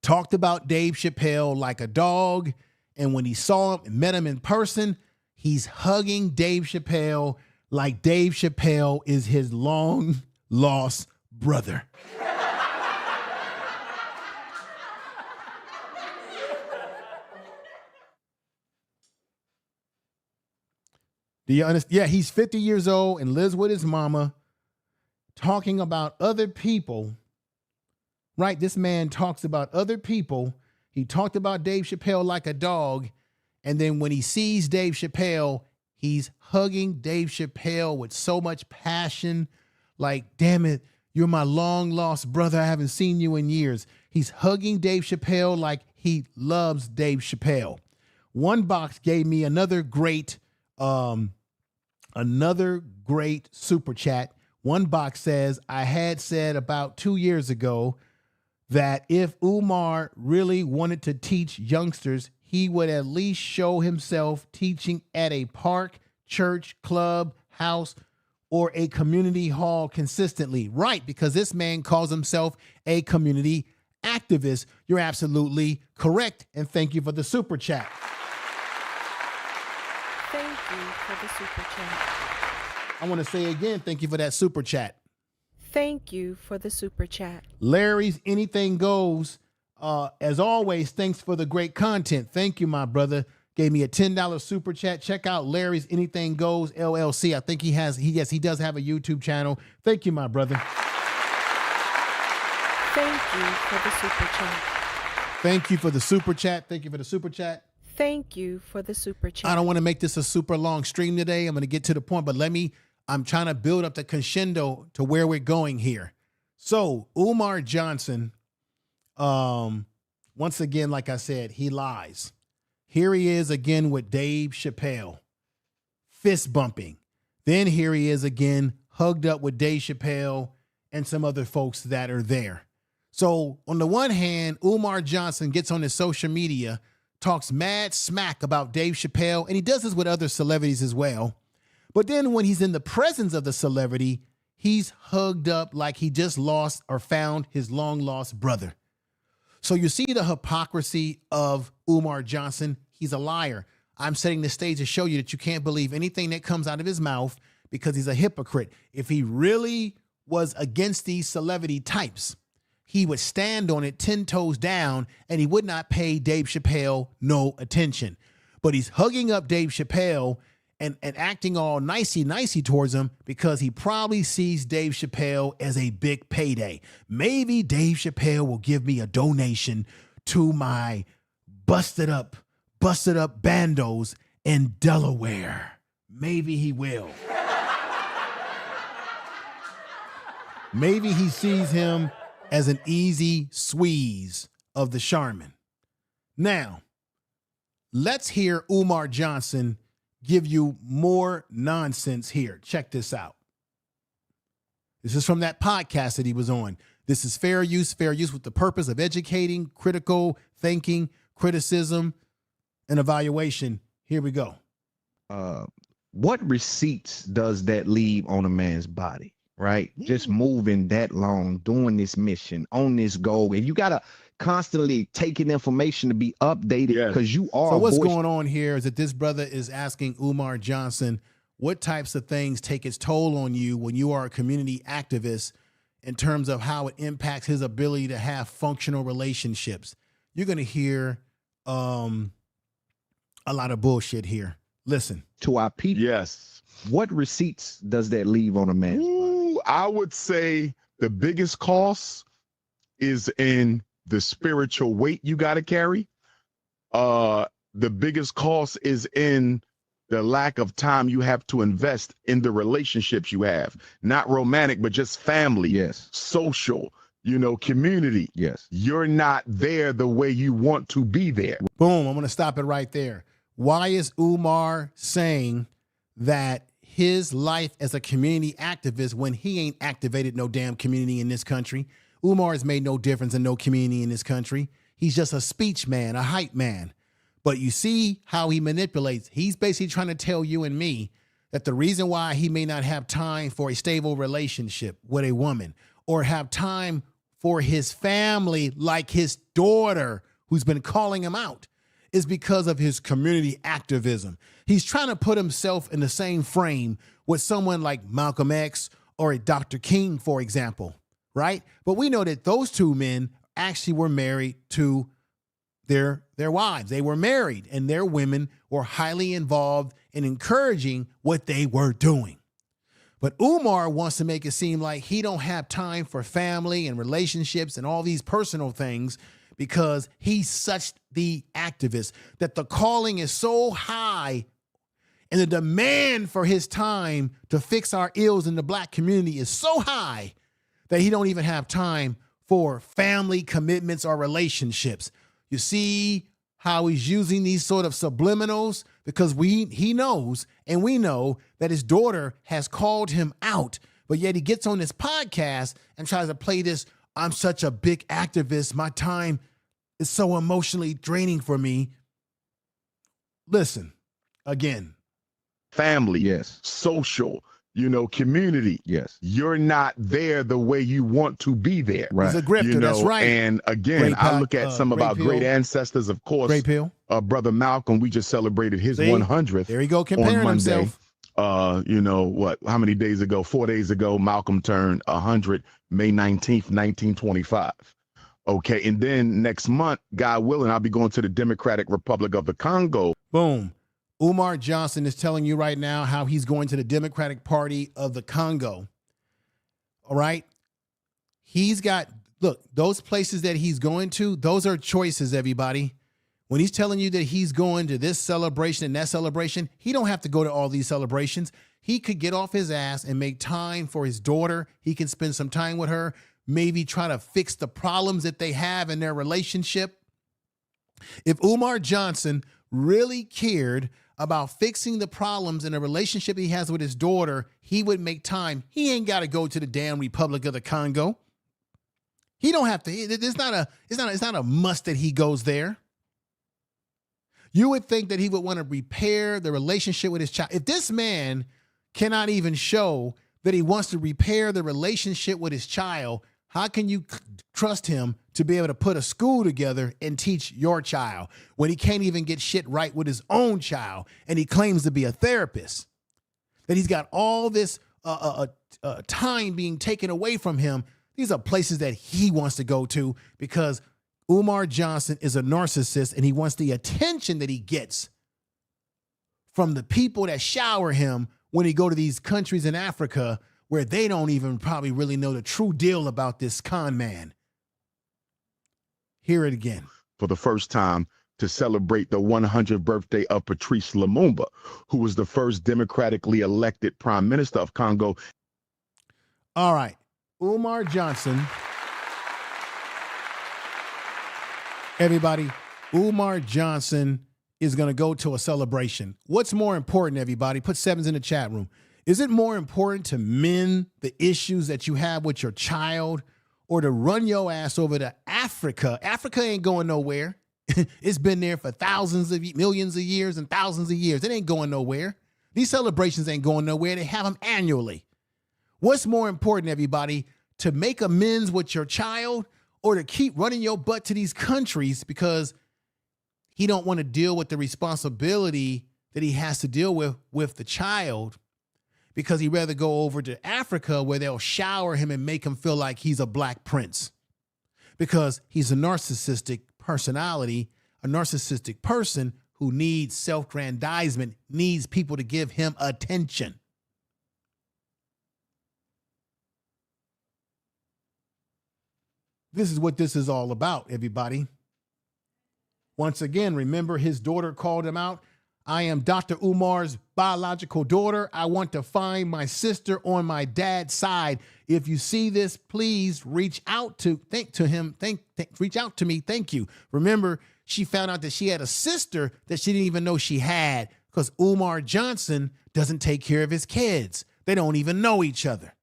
Talked about Dave Chappelle like a dog. And when he saw him and met him in person, he's hugging Dave Chappelle like Dave Chappelle is his long lost brother. Do you understand? Yeah, he's 50 years old and lives with his mama, talking about other people, right? This man talks about other people. He talked about Dave Chappelle like a dog. And then when he sees Dave Chappelle, he's hugging Dave Chappelle with so much passion. Like, damn it, you're my long lost brother. I haven't seen you in years. He's hugging Dave Chappelle like he loves Dave Chappelle. One box gave me another great super chat. One box says, I had said about 2 years ago that if Umar really wanted to teach youngsters, he would at least show himself teaching at a park, church, club, house or a community hall consistently. Right, because this man calls himself a community activist. You're absolutely correct. And thank you for the super chat. Thank you for the super chat. I want to say again, thank you for that super chat. Thank you for the super chat. Larry's Anything Goes. As always, thanks for the great content. Thank you, my brother. Gave me a $10 super chat. Check out Larry's Anything Goes LLC. I think he does have a YouTube channel. Thank you, my brother. Thank you for the super chat. Thank you for the super chat. Thank you for the super chat. Thank you for the super chat. I don't want to make this a super long stream today. I'm going to get to the point, but I'm trying to build up the crescendo to where we're going here. So Umar Johnson, once again, like I said, he lies. Here he is again with Dave Chappelle, fist bumping. Then here he is again, hugged up with Dave Chappelle and some other folks that are there. So on the one hand, Umar Johnson gets on his social media, talks mad smack about Dave Chappelle, and he does this with other celebrities as well. But then when he's in the presence of the celebrity, he's hugged up like he just lost or found his long lost brother. So you see the hypocrisy of Umar Johnson. He's a liar. I'm setting the stage to show you that you can't believe anything that comes out of his mouth because he's a hypocrite. If he really was against these celebrity types, he would stand on it 10 toes down and he would not pay Dave Chappelle no attention. But he's hugging up Dave Chappelle and acting all nicey towards him because he probably sees Dave Chappelle as a big payday. Maybe Dave Chappelle will give me a donation to my busted up bandos in Delaware. Maybe he will. Maybe he sees him as an easy squeeze of the Charmin. Now, let's hear Umar Johnson give you more nonsense here. Check this out. This is from that podcast that he was on. This is fair use with the purpose of educating, critical thinking, criticism, and evaluation. Here we go. What receipts does that leave on a man's body? Right? Just moving that long, doing this mission on this goal. And you got to constantly taking information to be updated because you are. So what's going on here is that this brother is asking Umar Johnson, what types of things take its toll on you when you are a community activist in terms of how it impacts his ability to have functional relationships. You're going to hear a lot of bullshit here. Listen. To our people. Yes. What receipts does that leave on a man? I would say the biggest cost is in the spiritual weight you got to carry. The biggest cost is in the lack of time you have to invest in the relationships you have, not romantic, but just family, yes, social, community. Yes. You're not there the way you want to be there. Boom. I'm going to stop it right there. Why is Umar saying that his life as a community activist when he ain't activated no damn community in this country? Umar has made no difference in no community in this country. He's just a speech man, a hype man. But you see how he manipulates. He's basically trying to tell you and me that the reason why he may not have time for a stable relationship with a woman or have time for his family, like his daughter who's been calling him out, is because of his community activism. He's trying to put himself in the same frame with someone like Malcolm X or a Dr. King, for example, right? But we know that those two men actually were married to their wives. They were married and their women were highly involved in encouraging what they were doing. But Umar wants to make it seem like he don't have time for family and relationships and all these personal things because he's such the activist, that the calling is so high and the demand for his time to fix our ills in the black community is so high that he don't even have time for family commitments or relationships. You see how he's using these sort of subliminals because he knows and we know that his daughter has called him out, but yet he gets on this podcast and tries to play this, I'm such a big activist, my time is so emotionally draining for me. Listen, again. Family, yes, social, community. Yes. You're not there the way you want to be there. Right. He's a grifter. That's right. And again, I look at some of our great ancestors, of course. Great Pill. Brother Malcolm, we just celebrated his See? 100th. There you go, comparing on Monday. himself. How many days ago? 4 days ago, Malcolm turned 100, May 19th, 1925. Okay, and then next month, God willing, I'll be going to the Democratic Republic of the Congo. Boom. Umar Johnson is telling you right now how he's going to the Democratic Party of the Congo. All right. He's got, look, those places that he's going to, those are choices, everybody. When he's telling you that he's going to this celebration and that celebration, he don't have to go to all these celebrations. He could get off his ass and make time for his daughter. He can spend some time with her, maybe try to fix the problems that they have in their relationship. If Umar Johnson really cared about fixing the problems in a relationship he has with his daughter, he would make time. He ain't got to go to the damn Republic of the Congo. He don't have to. It's not a must that he goes there. You would think that he would want to repair the relationship with his child. If this man cannot even show that he wants to repair the relationship with his child, how can you trust him to be able to put a school together and teach your child when he can't even get shit right with his own child and he claims to be a therapist? That he's got all this time being taken away from him. These are places that he wants to go to because Umar Johnson is a narcissist and he wants the attention that he gets from the people that shower him when he go to these countries in Africa where they don't even probably really know the true deal about this con man. Hear it again. For the first time to celebrate the 100th birthday of Patrice Lumumba, who was the first democratically elected prime minister of Congo. All right. Umar Johnson. Everybody, Umar Johnson is going to go to a celebration. What's more important, everybody? Put sevens in the chat room. Is it more important to mend the issues that you have with your child or to run your ass over to Africa? Africa ain't going nowhere. It's been there for millions of years and thousands of years. It ain't going nowhere. These celebrations ain't going nowhere. They have them annually. What's more important, everybody, to make amends with your child or to keep running your butt to these countries because he don't want to deal with the responsibility that he has to deal with the child because he'd rather go over to Africa where they'll shower him and make him feel like he's a black prince because he's a narcissistic personality, a narcissistic person who needs self-grandizement, needs people to give him attention. This is what this is all about, everybody. Once again, remember his daughter called him out. I am Dr. Umar's biological daughter. I want to find my sister on my dad's side. If you see this, please reach out to him. Reach out to me. Thank you. Remember, she found out that she had a sister that she didn't even know she had because Umar Johnson doesn't take care of his kids. They don't even know each other.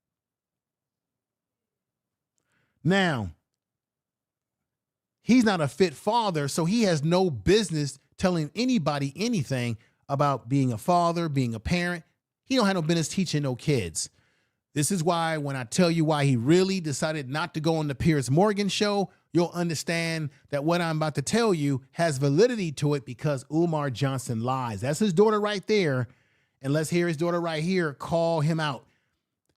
Now, he's not a fit father, so he has no business telling anybody anything about being a father, being a parent. He don't have no business teaching no kids. This is why when I tell you why he really decided not to go on the Piers Morgan show, you'll understand that what I'm about to tell you has validity to it because Umar Johnson lies. That's his daughter right there. And let's hear his daughter right here call him out.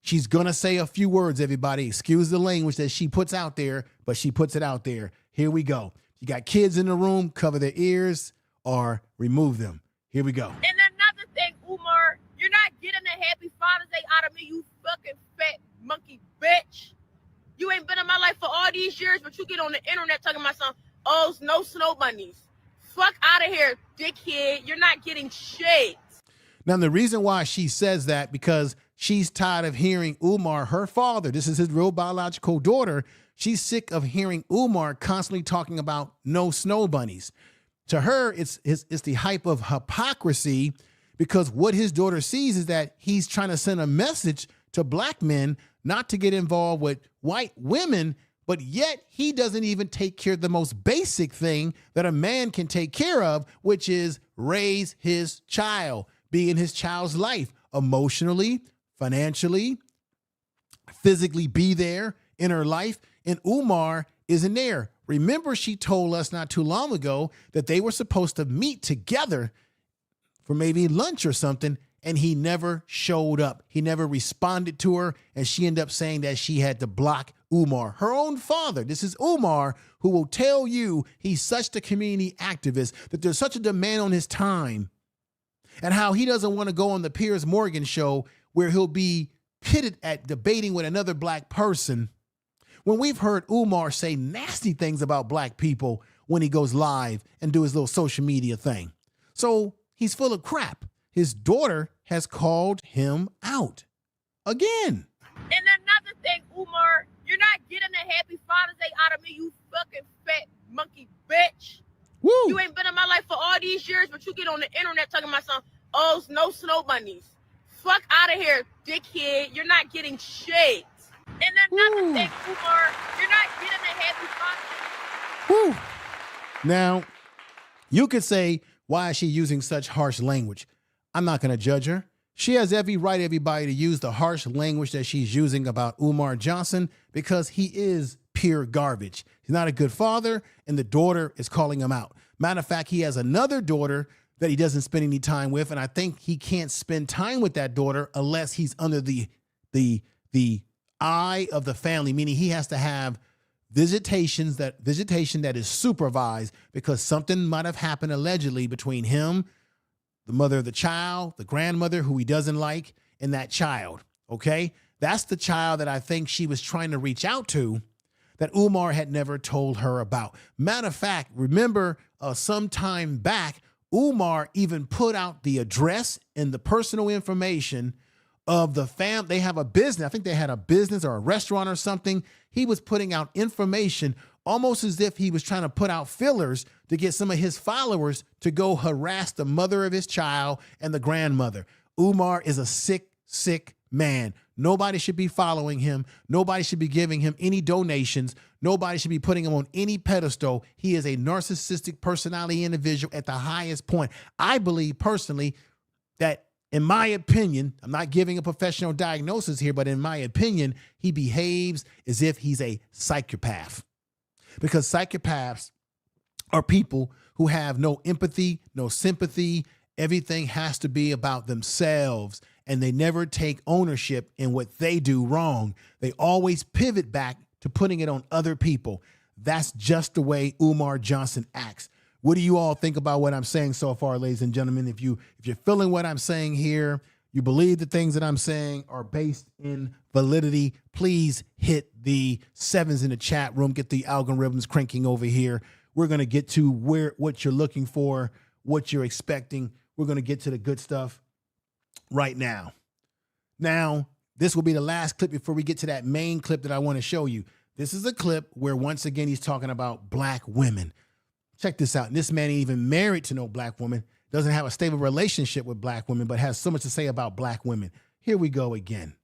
She's going to say a few words, everybody. Excuse the language that she puts out there, but she puts it out there. Here we go. You got kids in the room, cover their ears or remove them. Here we go. And another thing, Umar, you're not getting a happy Father's Day out of me, you fucking fat monkey bitch. You ain't been in my life for all these years, but you get on the internet talking about some, oh, no snow bunnies. Fuck out of here, dickhead. You're not getting shit. Now, the reason why she says that, because she's tired of hearing Umar, her father, this is his real biological daughter, she's sick of hearing Umar constantly talking about no snow bunnies. To her, it's the hype of hypocrisy because what his daughter sees is that he's trying to send a message to black men not to get involved with white women, but yet he doesn't even take care of the most basic thing that a man can take care of, which is raise his child, be in his child's life emotionally, financially, physically be there in her life, and Umar isn't there. Remember, she told us not too long ago that they were supposed to meet together for maybe lunch or something, and he never showed up. He never responded to her, and she ended up saying that she had to block Umar. Her own father, this is Umar, who will tell you he's such a community activist, that there's such a demand on his time, and how he doesn't want to go on the Piers Morgan show where he'll be pitted at debating with another black person, when we've heard Umar say nasty things about black people when he goes live and do his little social media thing. So he's full of crap. His daughter has called him out again. And another thing, Umar, you're not getting a happy Father's Day out of me, you fucking fat monkey bitch. Woo. You ain't been in my life for all these years, but you get on the internet talking about some, oh, no snow bunnies. Fuck out of here, dickhead. You're not getting shit. And another thing, Umar, you're not getting a happy Father's Day. Woo. Now, you could say, why is she using such harsh language? I'm not going to judge her. She has every right, everybody, to use the harsh language that she's using about Umar Johnson because he is pure garbage. He's not a good father, and the daughter is calling him out. Matter of fact, he has another daughter that he doesn't spend any time with, and I think he can't spend time with that daughter unless he's under the eye of the family, meaning he has to have visitation that is supervised because something might have happened allegedly between him, the mother of the child, the grandmother who he doesn't like, and that child. Okay, that's the child that I think she was trying to reach out to, that Umar had never told her about. Matter of fact, remember some time back, Umar even put out the address and the personal information of the fam. They have a business. I think they had a business or a restaurant or something. He was putting out information almost as if he was trying to put out fillers to get some of his followers to go harass the mother of his child and the grandmother. Umar is a sick, sick man. Nobody should be following him. Nobody should be giving him any donations. Nobody should be putting him on any pedestal. He is a narcissistic personality individual at the highest point. I believe personally that, in my opinion, I'm not giving a professional diagnosis here, but in my opinion, he behaves as if he's a psychopath. Because psychopaths are people who have no empathy, no sympathy. Everything has to be about themselves, and they never take ownership in what they do wrong. They always pivot back to putting it on other people. That's just the way Umar Johnson acts. What do you all think about what I'm saying so far, ladies and gentlemen? If you're feeling what I'm saying here, you believe the things that I'm saying are based in validity, please hit the 7s in the chat room. Get the algorithms cranking over here. We're going to get to what you're looking for, what you're expecting. We're going to get to the good stuff right now. Now, this will be the last clip before we get to that main clip that I want to show you. This is a clip where, once again, he's talking about black women. Check this out. This man ain't even married to no black woman, doesn't have a stable relationship with black women, but has so much to say about black women. Here we go again.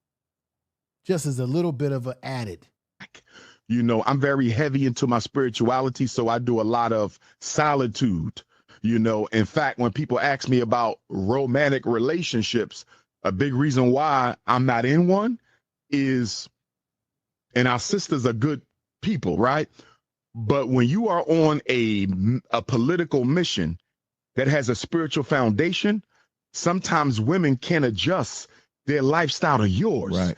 Just as a little bit of an added. You know, I'm very heavy into my spirituality, so I do a lot of solitude. You know, in fact, when people ask me about romantic relationships, a big reason why I'm not in one is, and our sisters are good people, right? But when you are on a political mission that has a spiritual foundation, sometimes women can't adjust their lifestyle to yours. Right.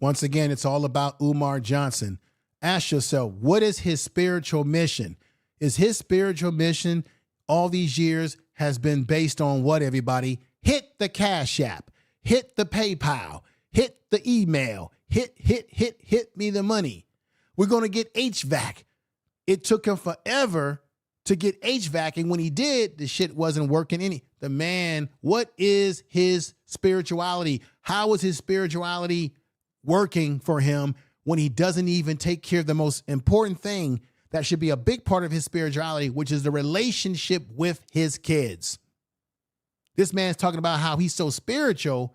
Once again, it's all about Umar Johnson. Ask yourself, what is his spiritual mission? Is his spiritual mission all these years has been based on what, everybody? Hit the Cash App, hit the PayPal, hit the email, hit me the money. We're going to get HVAC. It took him forever to get HVAC, and when he did, the shit wasn't working the man, what is his spirituality? How is his spirituality working for him when he doesn't even take care of the most important thing that should be a big part of his spirituality, which is the relationship with his kids? This man's talking about how he's so spiritual.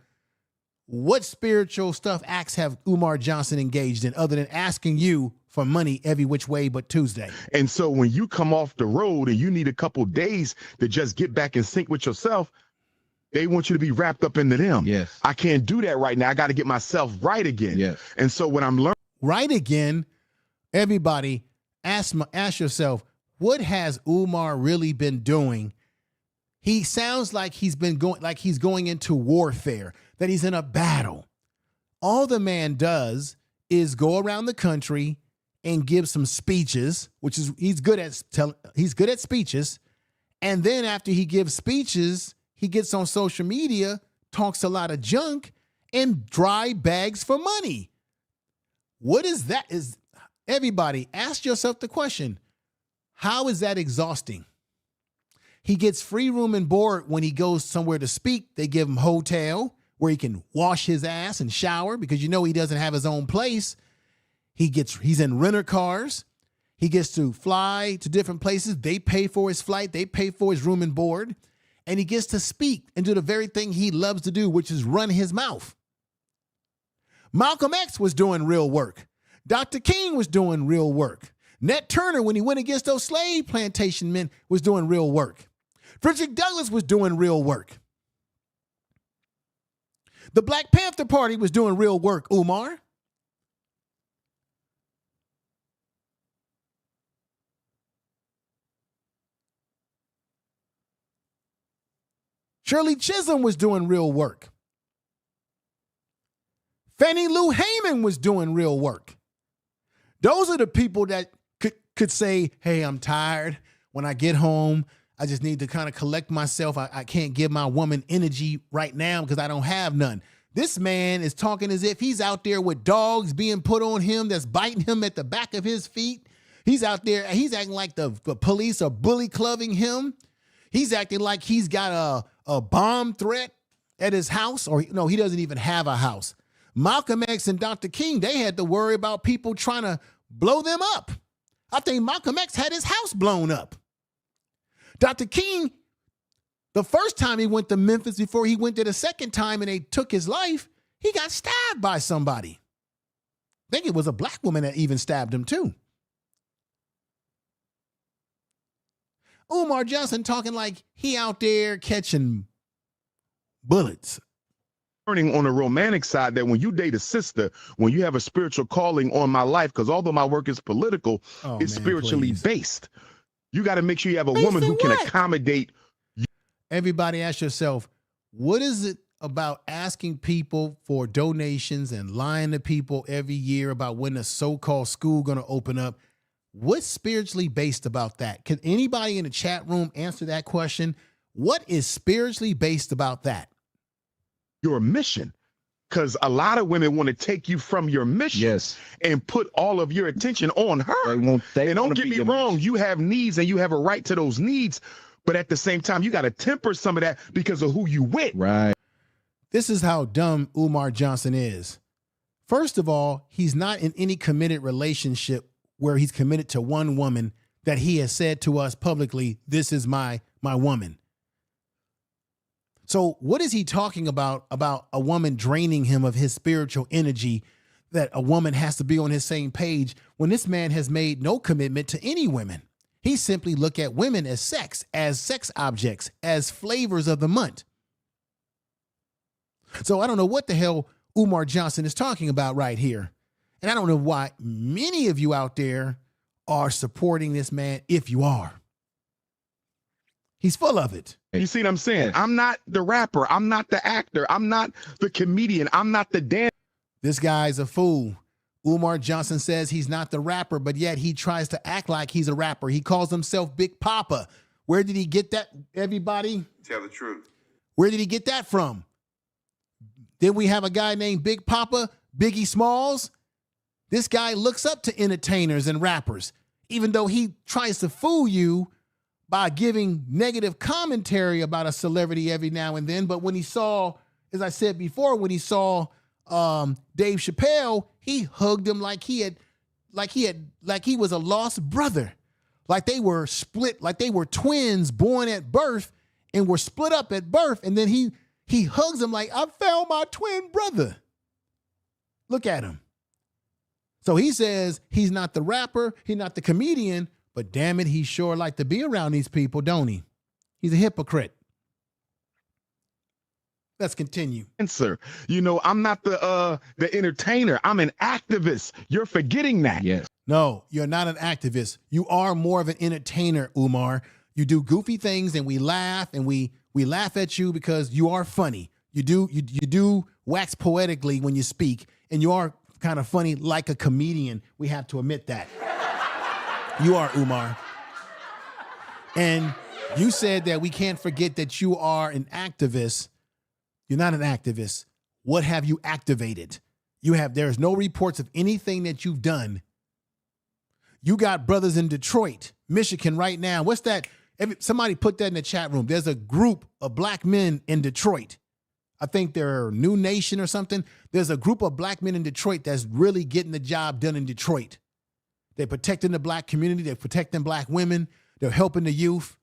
What spiritual stuff acts have Umar Johnson engaged in other than asking you for money every which way but Tuesday? And so when you come off the road and you need a couple days to just get back in sync with yourself, They want you to be wrapped up into them. Yes. I can't do that right now. I got to get myself right again. Yes. And so when I'm learning Right again, everybody, ask yourself, what has Umar really been doing? He sounds like he's going into warfare, that he's in a battle. All the man does is go around the country and give some speeches, which is he's good at speeches. And then after he gives speeches, he gets on social media, talks a lot of junk, and dry bags for money. What is that? Everybody, ask yourself the question, how is that exhausting? He gets free room and board when he goes somewhere to speak. They give him hotel where he can wash his ass and shower because he doesn't have his own place. He's in renter cars. He gets to fly to different places. They pay for his flight. They pay for his room and board. And he gets to speak and do the very thing he loves to do, which is run his mouth. Malcolm X was doing real work. Dr. King was doing real work. Nat Turner, when he went against those slave plantation men, was doing real work. Frederick Douglass was doing real work. The Black Panther Party was doing real work, Umar. Shirley Chisholm was doing real work. Fannie Lou Hamer was doing real work. Those are the people that could say, hey, I'm tired. When I get home, I just need to kind of collect myself. I can't give my woman energy right now because I don't have none. This man is talking as if he's out there with dogs being put on him that's biting him at the back of his feet. He's out there, he's acting like the police are bully clubbing him. He's acting like he's got a bomb threat at his house, or no, he doesn't even have a house. Malcolm X and Dr. King, they had to worry about people trying to blow them up. I think Malcolm X had his house blown up. Dr. King, the first time he went to Memphis before he went there the second time and they took his life, he got stabbed by somebody. I think it was a black woman that even stabbed him too. Umar Johnson talking like he out there catching bullets. learning on the romantic side that when you date a sister, when you have a spiritual calling on my life, because although my work is political, it's spiritually based. You got to make sure you have a woman who can accommodate. Everybody ask yourself, what is it about asking people for donations and lying to people every year about when the so-called school going to open up? What's spiritually based about that? Can anybody in the chat room answer that question? What is spiritually based about that? Your mission. Because a lot of women want to take you from your mission and put all of your attention on her. And don't get me wrong, you have needs and you have a right to those needs. But at the same time, you got to temper some of that because of who you with. Right. This is how dumb Umar Johnson is. First of all, he's not in any committed relationship where he's committed to one woman that he has said to us publicly, this is my woman. So what is he talking about a woman draining him of his spiritual energy, that a woman has to be on his same page when this man has made no commitment to any women? He simply look at women as sex objects, as flavors of the month. So I don't know what the hell Umar Johnson is talking about right here. And I don't know why many of you out there are supporting this man, if you are. He's full of it. You see what I'm saying? I'm not the rapper. I'm not the actor. I'm not the comedian. I'm not the dancer. This guy's a fool. Umar Johnson says he's not the rapper, but yet he tries to act like he's a rapper. He calls himself Big Papa. Where did he get that, everybody? Tell the truth. Where did he get that from? Then we have a guy named Big Papa, Biggie Smalls. This guy looks up to entertainers and rappers, even though he tries to fool you by giving negative commentary about a celebrity every now and then. But when he saw, as I said before, when he saw Dave Chappelle, he hugged him like he was a lost brother, like they were split, like they were twins born at birth and were split up at birth. And then he hugs him like, I found my twin brother. Look at him. So he says he's not the rapper, he's not the comedian, but damn it, he sure like to be around these people, don't he? He's a hypocrite. Let's continue. Answer. You know, I'm not the entertainer. I'm an activist. You're forgetting that. Yes. No, you're not an activist. You are more of an entertainer, Umar. You do goofy things and we laugh and we laugh at you because you are funny. You do wax poetically when you speak, and you are kind of funny like a comedian. We have to admit that. You are, Umar. And you said that we can't forget that you are an activist. You're not an activist. What have you activated? There's no reports of anything that you've done. You got brothers in Detroit, Michigan right now. What's that? Somebody put that in the chat room. There's a group of black men in Detroit. I think they're New Nation or something. There's a group of black men in Detroit that's really getting the job done in Detroit. They're protecting the black community. They're protecting black women. They're helping the youth.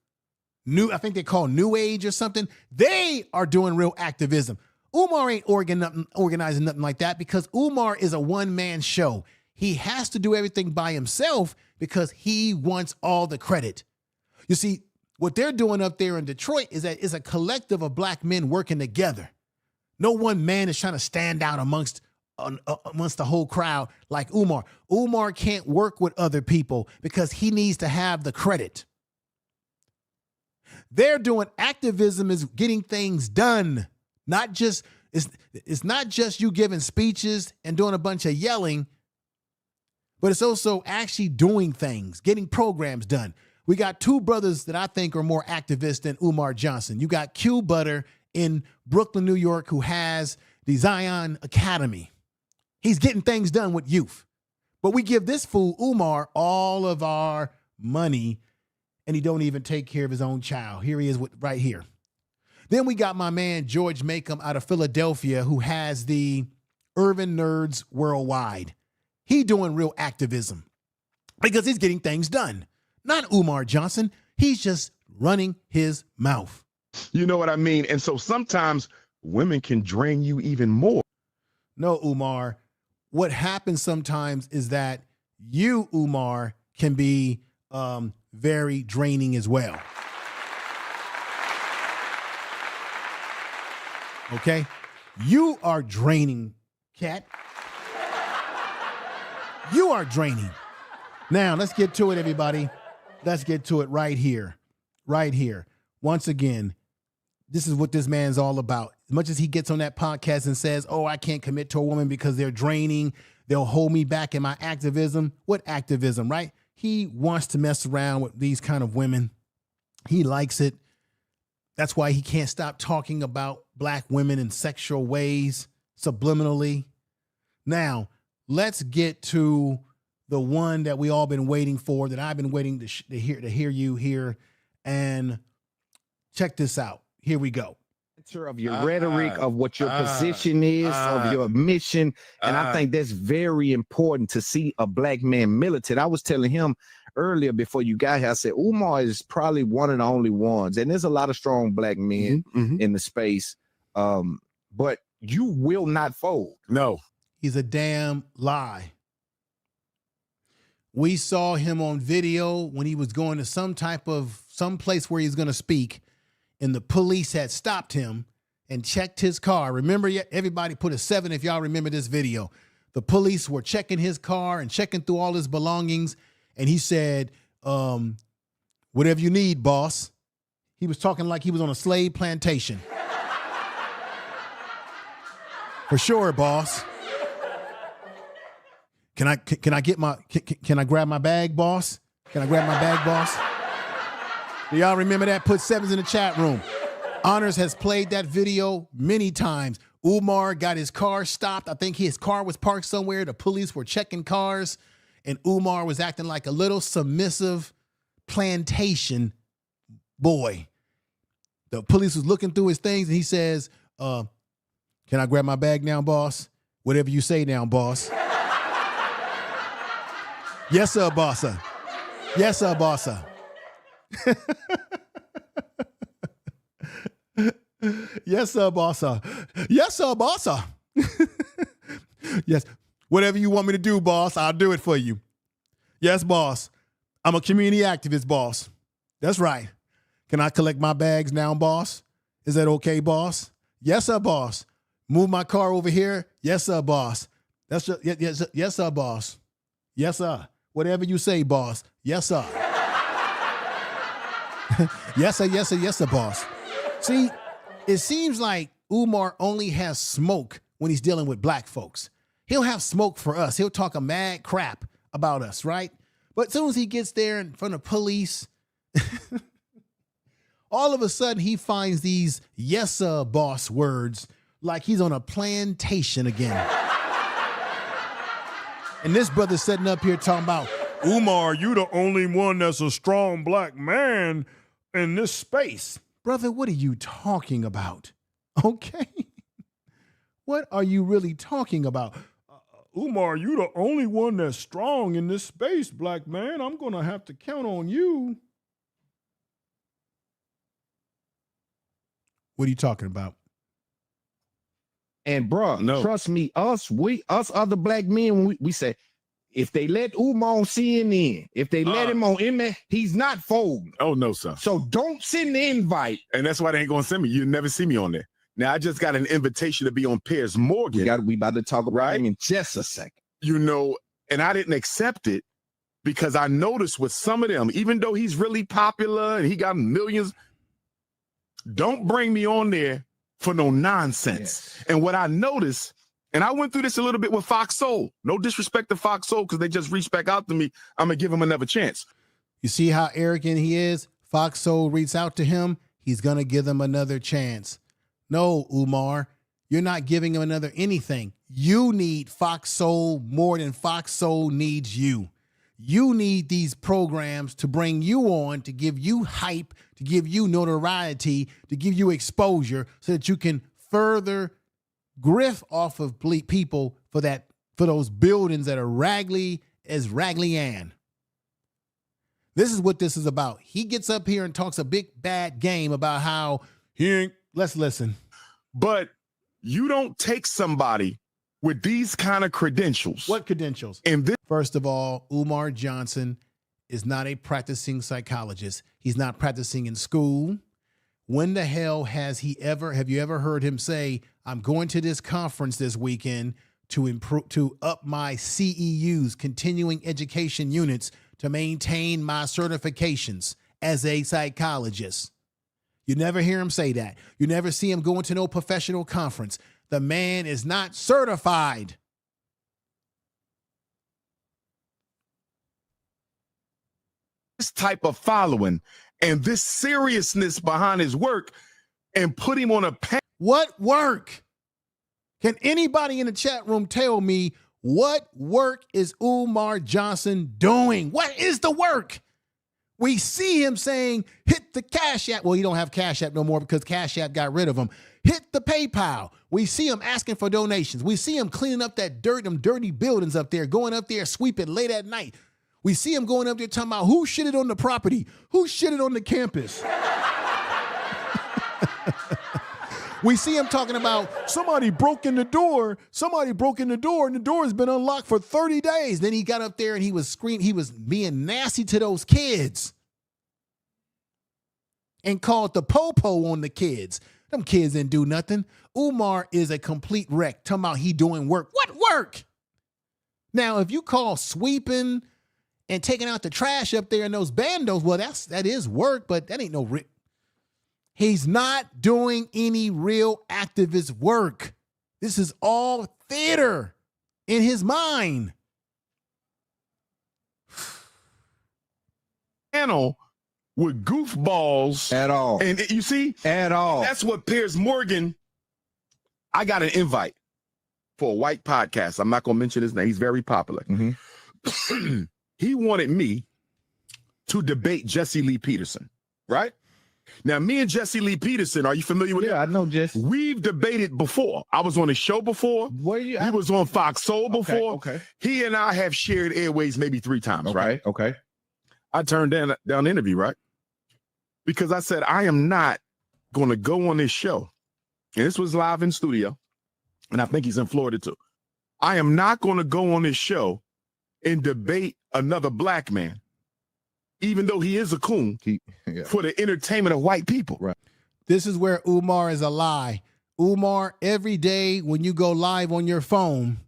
I think they call New Age or something. They are doing real activism. Umar ain't organizing nothing like that because Umar is a one-man show. He has to do everything by himself because he wants all the credit. You see, what they're doing up there in Detroit is that it's a collective of black men working together. No one man is trying to stand out amongst the whole crowd like Umar. Umar can't work with other people because he needs to have the credit. They're doing activism is getting things done. It's not just you giving speeches and doing a bunch of yelling, but it's also actually doing things, getting programs done. We got two brothers that I think are more activists than Umar Johnson. You got Q Butter in Brooklyn, New York, who has the Zion Academy. He's getting things done with youth. But we give this fool, Umar, all of our money, and he don't even take care of his own child. Here he is right here. Then we got my man, George Makem out of Philadelphia, who has the Urban Nerds Worldwide. He doing real activism because he's getting things done. Not Umar Johnson. He's just running his mouth. You know what I mean? And so sometimes women can drain you even more. No, Umar. What happens sometimes is that you, Umar, can be very draining as well. Okay? You are draining, Cat. You are draining. Now, let's get to it, everybody. Let's get to it right here. Right here. Once again, this is what this man's all about. As much as he gets on that podcast and says, oh, I can't commit to a woman because they're draining, they'll hold me back in my activism. What activism, right? He wants to mess around with these kind of women. He likes it. That's why he can't stop talking about black women in sexual ways, subliminally. Now, let's get to the one that we all been waiting for, that I've been waiting to hear you here. And check this out. Here we go. Of your rhetoric, of what your position is, of your mission. And I think that's very important to see a black man militant. I was telling him earlier before you got here, I said, Umar is probably one of the only ones. And there's a lot of strong black men in the space. But you will not fold. No. He's a damn lie. We saw him on video when he was going to some place where he's going to speak, and the police had stopped him and checked his car. Remember, everybody put a 7 if y'all remember this video. The police were checking his car and checking through all his belongings, and he said, whatever you need, boss. He was talking like he was on a slave plantation. For sure, boss. Can I grab my bag, boss? Can I grab my bag, boss? Do y'all remember that? Put 7s in the chat room. Honors has played that video many times. Umar got his car stopped. I think his car was parked somewhere. The police were checking cars, and Umar was acting like a little submissive plantation boy. The police was looking through his things, and he says, can I grab my bag now, boss? Whatever you say now, boss. Yes, sir, bossa. Yes, sir, bossa. Yes, sir, bossa. Yes, sir, bossa. Yes, whatever you want me to do, boss, I'll do it for you. Yes, boss. I'm a community activist, boss. That's right. Can I collect my bags now, boss? Is that okay, boss? Yes, sir, boss. Move my car over here. Yes, sir, boss. That's just, yes, sir, boss. Yes, sir. Whatever you say, boss. Yes, sir. Yes, sir, yes, sir, yes, sir, boss. See, it seems like Umar only has smoke when he's dealing with black folks. He'll have smoke for us. He'll talk a mad crap about us, right? But as soon as he gets there in front of police, all of a sudden he finds these yes, sir, boss words like he's on a plantation again. And this brother's sitting up here talking about, Umar, you the only one that's a strong black man in this space. Brother, what are you talking about? Okay. What are you really talking about? Umar, you the only one that's strong in this space, black man. I'm going to have to count on you. What are you talking about? And bro, trust me, us other black men, we say, if they let Umar on CNN, if they let him on MS, he's not folding. Oh, no, sir. So don't send the invite. And that's why they ain't going to send me. You never see me on there. Now, I just got an invitation to be on Piers Morgan. We about to talk about him in just a second. You know, and I didn't accept it because I noticed with some of them, even though he's really popular and he got millions, don't bring me on there for no nonsense. Yes. And what I noticed, and I went through this a little bit with Fox Soul. No disrespect to Fox Soul because they just reached back out to me. I'm going to give him another chance. You see how arrogant he is? Fox Soul reached out to him. He's going to give them another chance. No, Umar, you're not giving him another anything. You need Fox Soul more than Fox Soul needs you. You need these programs to bring you on, to give you hype, to give you notoriety, to give you exposure so that you can further griff off of people for those buildings that are raggedy as Raggedy Ann. This is what this is about. He gets up here and talks a big bad game about how he ain't. Let's listen. But you don't take somebody with these kind of credentials. What credentials? First of all, Umar Johnson is not a practicing psychologist. He's not practicing in school. When the hell have you ever heard him say, I'm going to this conference this weekend to up my CEUs, continuing education units, to maintain my certifications as a psychologist? You never hear him say that. You never see him going to no professional conference. The man is not certified. This type of following and this seriousness behind his work and put him on a path. What work? Can anybody in the chat room tell me what work is Umar Johnson doing? What is the work? We see him saying, hit the Cash App. Well, he don't have Cash App no more because Cash App got rid of him. Hit the PayPal. We see him asking for donations. We see him cleaning up them dirty buildings up there, going up there sweeping late at night. We see him going up there talking about who shitted on the property, who shitted on the campus. We see him talking about somebody broke in the door, and the door has been unlocked for 30 days. Then he got up there and he was screaming, he was being nasty to those kids and called the popo on the kids. Them kids didn't do nothing. Umar is a complete wreck, talking about he doing work. What work? Now, if you call sweeping and taking out the trash up there in those bandos, well, that is work, but that ain't no real. He's not doing any real activist work. This is all theater in his mind. Panel with goofballs at all. And you see, at all. That's what Piers Morgan. I got an invite for a white podcast. I'm not going to mention his name. He's very popular. Mm-hmm. He wanted me to debate Jesse Lee Peterson, right? Now, me and Jesse Lee Peterson, are you familiar with him? Yeah, I know Jesse. We've debated before. I was on his show before. He was on Fox Soul before. Okay. He and I have shared airways maybe 3 times, right? Okay. I turned down the interview, right? Because I said, I am not going to go on this show. And this was live in studio. And I think he's in Florida too. I am not going to go on this show and debate another black man, even though he is a coon, for the entertainment of white people. Right. This is where Umar is a lie. Umar, every day when you go live on your phone,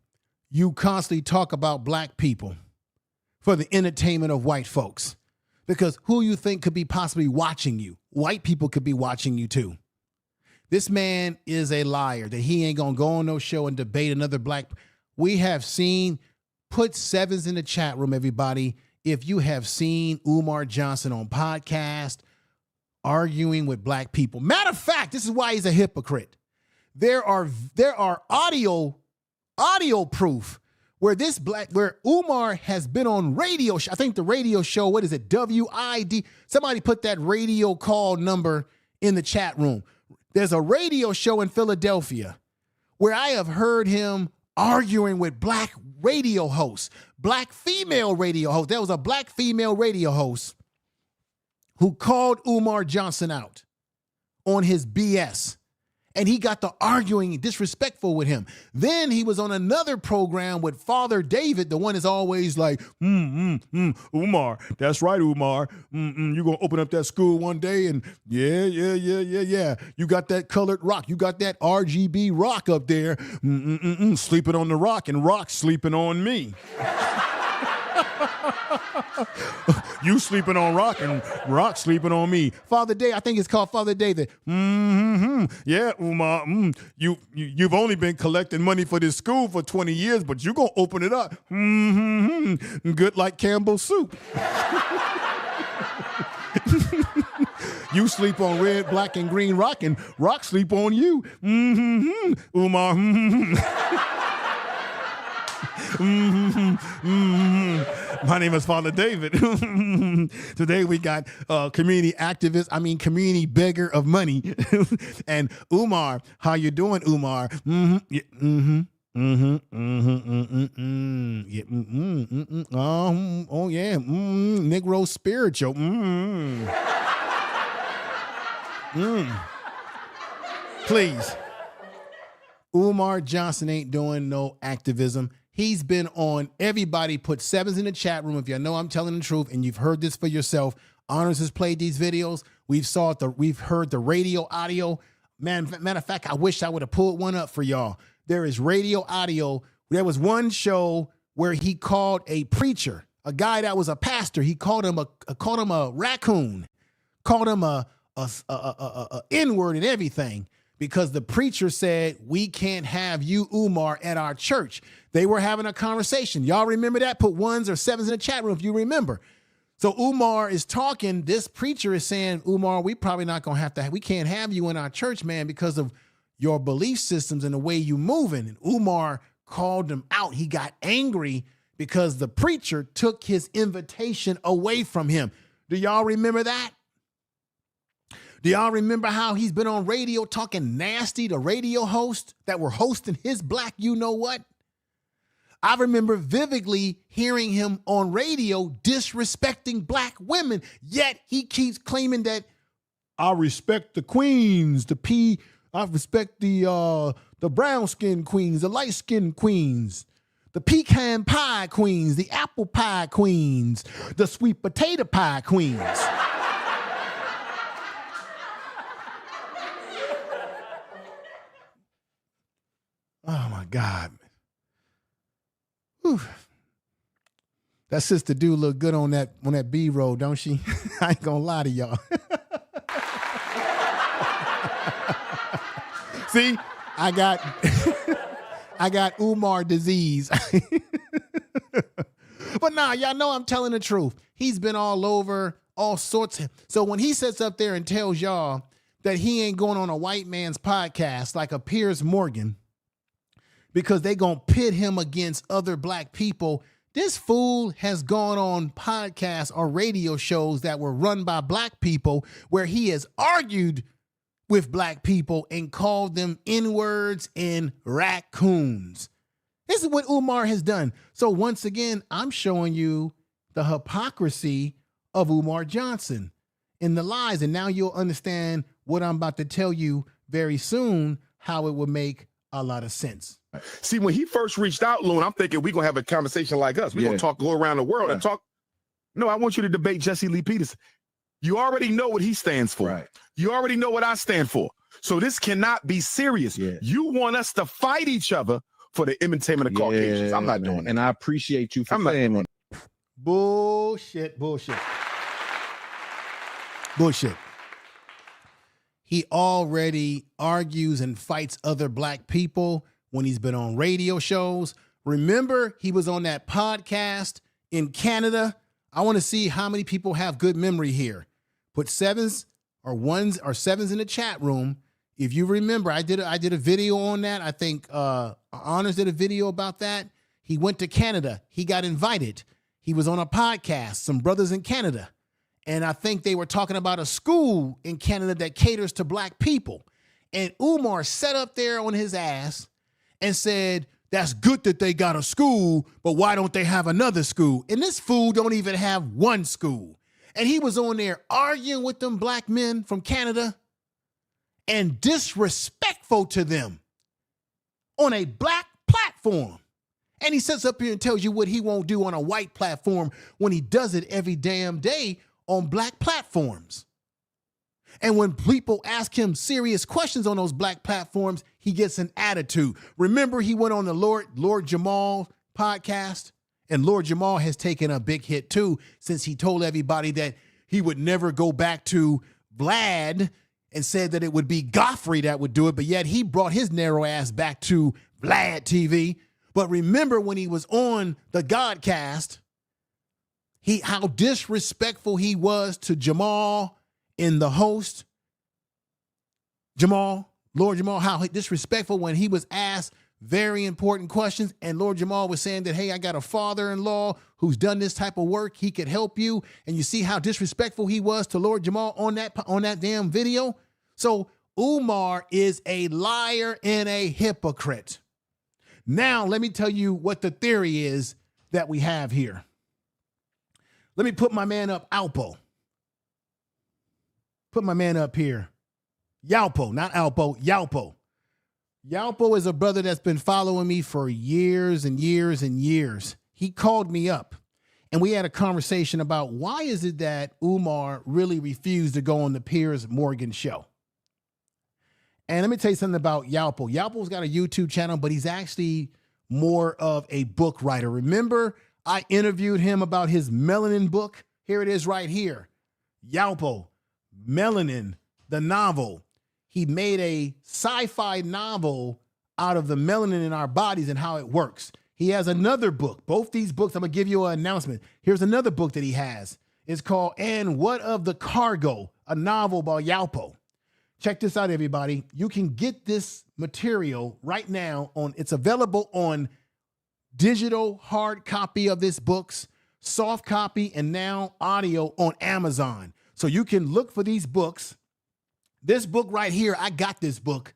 you constantly talk about black people for the entertainment of white folks. Because who you think could be possibly watching you? White people could be watching you too. This man is a liar that he ain't gonna go on no show and debate another black. We have seen, put sevens in the chat room, everybody. If you have seen Umar Johnson on podcast arguing with black people. Matter of fact, this is why he's a hypocrite. There are audio proof where Umar has been on radio. I think the radio show, what is it? WID. Somebody put that radio call number in the chat room. There's a radio show in Philadelphia where I have heard him arguing with black radio hosts, black female radio hosts. There was a black female radio host who called Umar Johnson out on his BS. And he got to arguing disrespectful with him. Then he was on another program with Father David, the one is always like, Umar, that's right, Umar. You're going to open up that school one day and yeah. You got that colored rock. You got that RGB rock up there, sleeping on the rock and rock sleeping on me. You sleeping on rock and rock sleeping on me. Father David, I think it's called Father David. Yeah, Umar, you've only been collecting money for this school for 20 years, but you're going to open it up. Good like Campbell's soup. You sleep on red, black, and green rock, and rock sleep on you. Umar, My name is Father David. Today we got community beggar of money. And Umar, how you doing, Umar? Oh yeah, Negro spiritual. Please. Umar Johnson ain't doing no activism. He's been on, everybody put sevens in the chat room if you know I'm telling the truth and you've heard this for yourself. Honors has played these videos. We've heard the radio audio. Matter of fact, I wish I would have pulled one up for y'all. There is radio audio. There was one show where he called a preacher, a guy that was a pastor. He called him a raccoon, called him a N-word and everything. Because the preacher said, we can't have you, Umar, at our church. They were having a conversation. Y'all remember that? Put ones or sevens in the chat room if you remember. So Umar is talking. This preacher is saying, Umar, we probably not going to we can't have you in our church, man, because of your belief systems and the way you moving. And Umar called him out. He got angry because the preacher took his invitation away from him. Do y'all remember that? Do y'all remember how he's been on radio talking nasty to radio hosts that were hosting his black you-know-what? I remember vividly hearing him on radio disrespecting black women, yet he keeps claiming that I respect the queens, I respect the brown-skinned queens, the light-skinned queens, the pecan pie queens, the apple pie queens, the sweet potato pie queens. Oh my God. Whew. That sister do look good on that B-roll, don't she? I ain't gonna lie to y'all. See, I got Umar disease. But nah, y'all know I'm telling the truth. He's been all over, all sorts of. So when he sits up there and tells y'all that he ain't going on a white man's podcast like a Piers Morgan, because they gonna pit him against other black people. This fool has gone on podcasts or radio shows that were run by black people where he has argued with black people and called them N-words and raccoons. This is what Umar has done. So once again, I'm showing you the hypocrisy of Umar Johnson and the lies. And now you'll understand what I'm about to tell you very soon, how it will make a lot of sense. See, when he first reached out, Loon, I'm thinking we're going to have a conversation like us. We're going to go around the world and talk. No, I want you to debate Jesse Lee Peterson. You already know what he stands for. Right. You already know what I stand for. So this cannot be serious. Yeah. You want us to fight each other for the entertainment of Caucasians. I'm not man. doing it. And I appreciate you for I'm not saying doing that. Bullshit. He already argues and fights other black people when he's been on radio shows. Remember, he was on that podcast in Canada. I want to see how many people have good memory here. Put sevens or ones or sevens in the chat room. If you remember, I did a video on that. I think Honors did a video about that. He went to Canada. He got invited. He was on a podcast, some brothers in Canada. And I think they were talking about a school in Canada that caters to black people. And Umar sat up there on his ass and said, that's good that they got a school, but why don't they have another school? And this fool don't even have one school. And he was on there arguing with them black men from Canada and disrespectful to them on a black platform. And he sits up here and tells you what he won't do on a white platform when he does it every damn day on black platforms. And when people ask him serious questions on those black platforms, he gets an attitude. Remember, he went on the Lord Jamal podcast, and Lord Jamal has taken a big hit too, since he told everybody that he would never go back to Vlad and said that it would be Godfrey that would do it. But yet he brought his narrow ass back to Vlad TV. But remember when he was on the Godcast, how disrespectful he was to Jamal in the host. Lord Jamal, how disrespectful when he was asked very important questions. And Lord Jamal was saying that, hey, I got a father-in-law who's done this type of work. He could help you. And you see how disrespectful he was to Lord Jamal on that damn video. So Umar is a liar and a hypocrite. Now, let me tell you what the theory is that we have here. Let me put my man up, Alpo. Put my man up here. Yalpo, not Alpo, Yalpo. Yalpo is a brother that's been following me for years and years and years. He called me up and we had a conversation about why is it that Umar really refused to go on the Piers Morgan show. And let me tell you something about Yalpo. Yalpo's got a YouTube channel, but he's actually more of a book writer. Remember, I interviewed him about his Melanin book. Here it is right here. Yalpo, Melanin, the novel. He made a sci-fi novel out of the melanin in our bodies and how it works. He has another book. Both these books, I'm going to give you an announcement. Here's another book that he has. It's called And What of the Cargo, a novel by Yalpo. Check this out, everybody. You can get this material right now it's available on digital hard copy of this books, soft copy, and now audio on Amazon. So you can look for these books. This book right here, I got this book.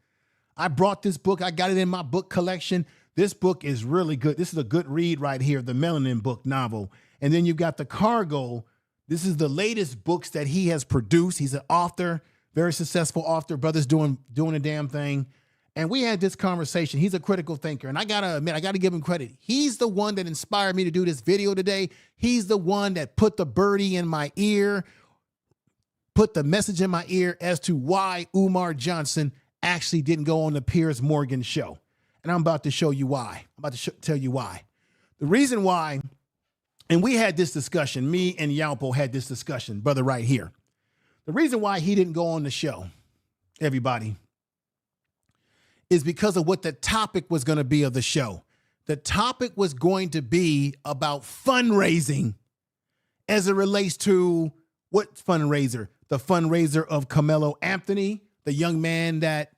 I brought this book. I got it in my book collection. This book is really good. This is a good read right here, the Melanin book novel. And then you've got The Cargo. This is the latest books that he has produced. He's an author, very successful author. Brother's doing a damn thing. And we had this conversation. He's a critical thinker. And I got to admit, I got to give him credit. He's the one that inspired me to do this video today. He's the one that put the birdie in my ear, put the message in my ear as to why Umar Johnson actually didn't go on the Piers Morgan show. And I'm about to show you why. I'm about to tell you why. The reason why, and we had this discussion, me and Yalpo had this discussion, brother right here. The reason why he didn't go on the show, everybody, is because of what the topic was going to be of the show. The topic was going to be about fundraising as it relates to what fundraiser? The fundraiser of Carmelo Anthony, the young man that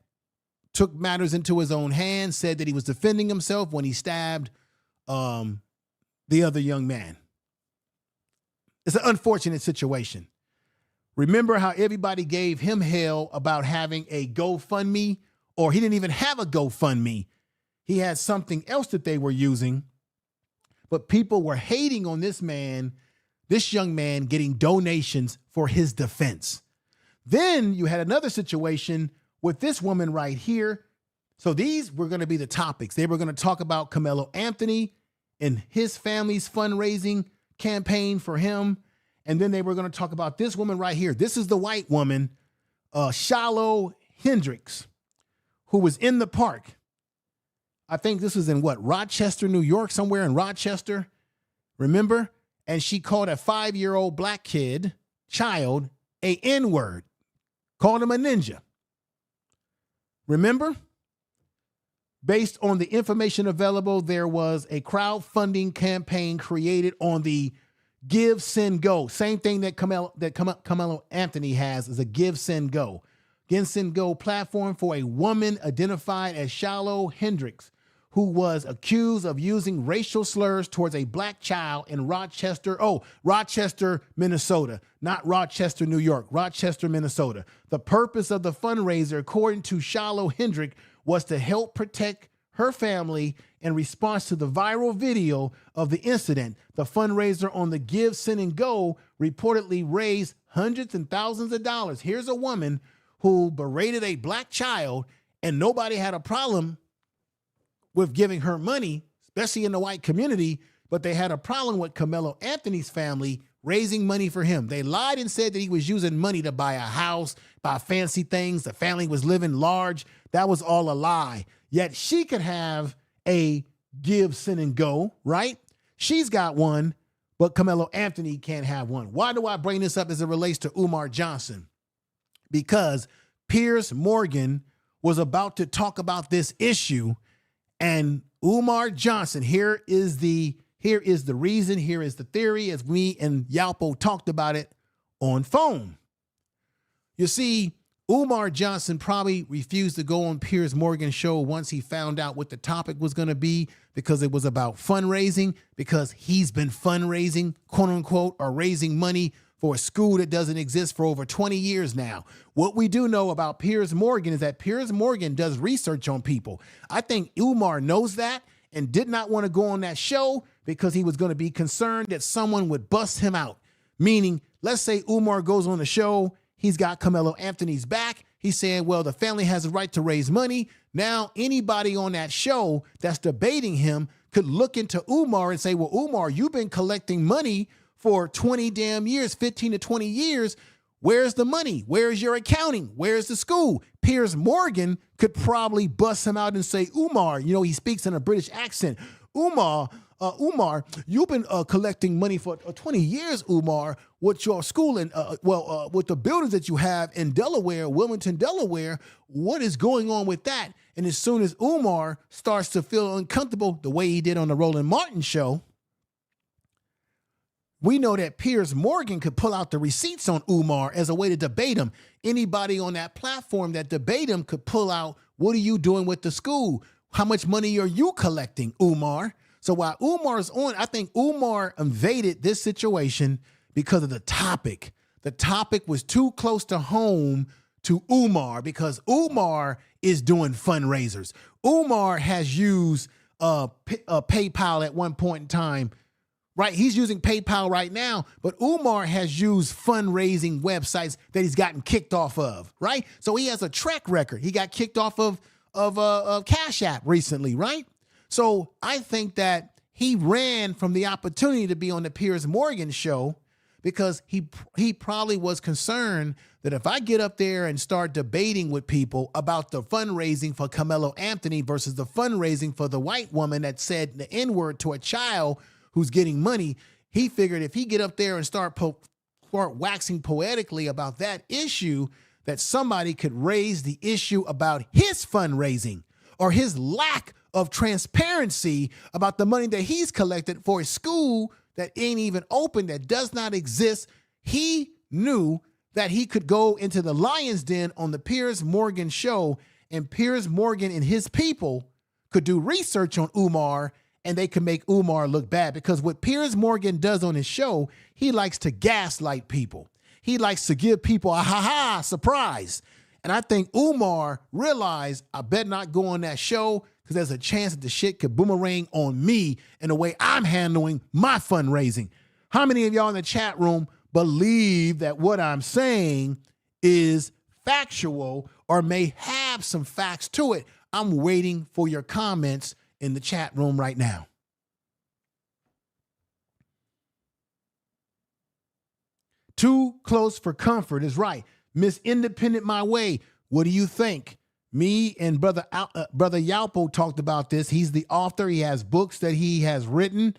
took matters into his own hands, said that he was defending himself when he stabbed the other young man. It's an unfortunate situation. Remember how everybody gave him hell about having a GoFundMe, or he didn't even have a GoFundMe. He had something else that they were using, but people were hating on this man, this young man getting donations for his defense. Then you had another situation with this woman right here. So these were going to be the topics. They were going to talk about Carmelo Anthony and his family's fundraising campaign for him. And then they were going to talk about this woman right here. This is the white woman, Shallow Hendricks, who was in the park. I think this was in Rochester, New York, somewhere in Rochester. Remember? And she called a 5-year-old black child, a N-word, called him a ninja. Remember? Based on the information available, there was a crowdfunding campaign created on the Give, Send, Go. Same thing that Carmelo Anthony has is a Give, Send, Go. Give, Send, Go platform for a woman identified as Shiloh Hendricks, who was accused of using racial slurs towards a black child in Rochester, Minnesota, not Rochester, New York, Rochester, Minnesota. The purpose of the fundraiser, according to Shiloh Hendrick, was to help protect her family in response to the viral video of the incident. The fundraiser on the Give, Send, and Go reportedly raised hundreds and thousands of dollars. Here's a woman who berated a black child, and nobody had a problem with giving her money, especially in the white community, but they had a problem with Carmelo Anthony's family raising money for him. They lied and said that he was using money to buy a house, buy fancy things. The family was living large. That was all a lie. Yet she could have a Give, Send, and Go, right? She's got one, but Carmelo Anthony can't have one. Why do I bring this up as it relates to Umar Johnson? Because Piers Morgan was about to talk about this issue, and Umar Johnson, here is the reason, here is the theory, as me and Yalpo talked about it on phone. You see, Umar Johnson probably refused to go on Piers Morgan's show once he found out what the topic was going to be, because it was about fundraising, because he's been fundraising, quote unquote, or raising money for a school that doesn't exist for over 20 years now. What we do know about Piers Morgan is that Piers Morgan does research on people. I think Umar knows that and did not want to go on that show because he was going to be concerned that someone would bust him out. Meaning, let's say Umar goes on the show, he's got Carmelo Anthony's back. He's saying, well, the family has a right to raise money. Now, anybody on that show that's debating him could look into Umar and say, well, Umar, you've been collecting money for 20 damn years, 15 to 20 years. Where's the money? Where's your accounting? Where's the school? Piers Morgan could probably bust him out and say, Umar, you know, he speaks in a British accent. Umar, you've been collecting money for 20 years, Umar, with your school and, with the buildings that you have in Delaware, Wilmington, Delaware. What is going on with that? And as soon as Umar starts to feel uncomfortable, the way he did on the Roland Martin show, we know that Piers Morgan could pull out the receipts on Umar as a way to debate him. Anybody on that platform that debate him could pull out, what are you doing with the school? How much money are you collecting, Umar? So while Umar's on, I think Umar invaded this situation because of the topic. The topic was too close to home to Umar because Umar is doing fundraisers. Umar has used PayPal at one point in time. Right, he's using PayPal right now, but Umar has used fundraising websites that he's gotten kicked off of, right? So he has a track record. He got kicked off of Cash App recently, right? So I think that he ran from the opportunity to be on the Piers Morgan show because he probably was concerned that if I get up there and start debating with people about the fundraising for Carmelo Anthony versus the fundraising for the white woman that said the N-word to a child who's getting money, he figured if he get up there and start waxing poetically about that issue, that somebody could raise the issue about his fundraising or his lack of transparency about the money that he's collected for a school that ain't even open, that does not exist. He knew that he could go into the lion's den on the Piers Morgan show, and Piers Morgan and his people could do research on Umar, and they can make Umar look bad. Because what Piers Morgan does on his show, he likes to gaslight people. He likes to give people a ha-ha surprise. And I think Umar realized, I better not go on that show because there's a chance that the shit could boomerang on me in the way I'm handling my fundraising. How many of y'all in the chat room believe that what I'm saying is factual or may have some facts to it? I'm waiting for your comments in the chat room right now. Too close for comfort is right. Miss Independent My Way. What do you think? Me and brother Yalpo talked about this. He's the author. He has books that he has written.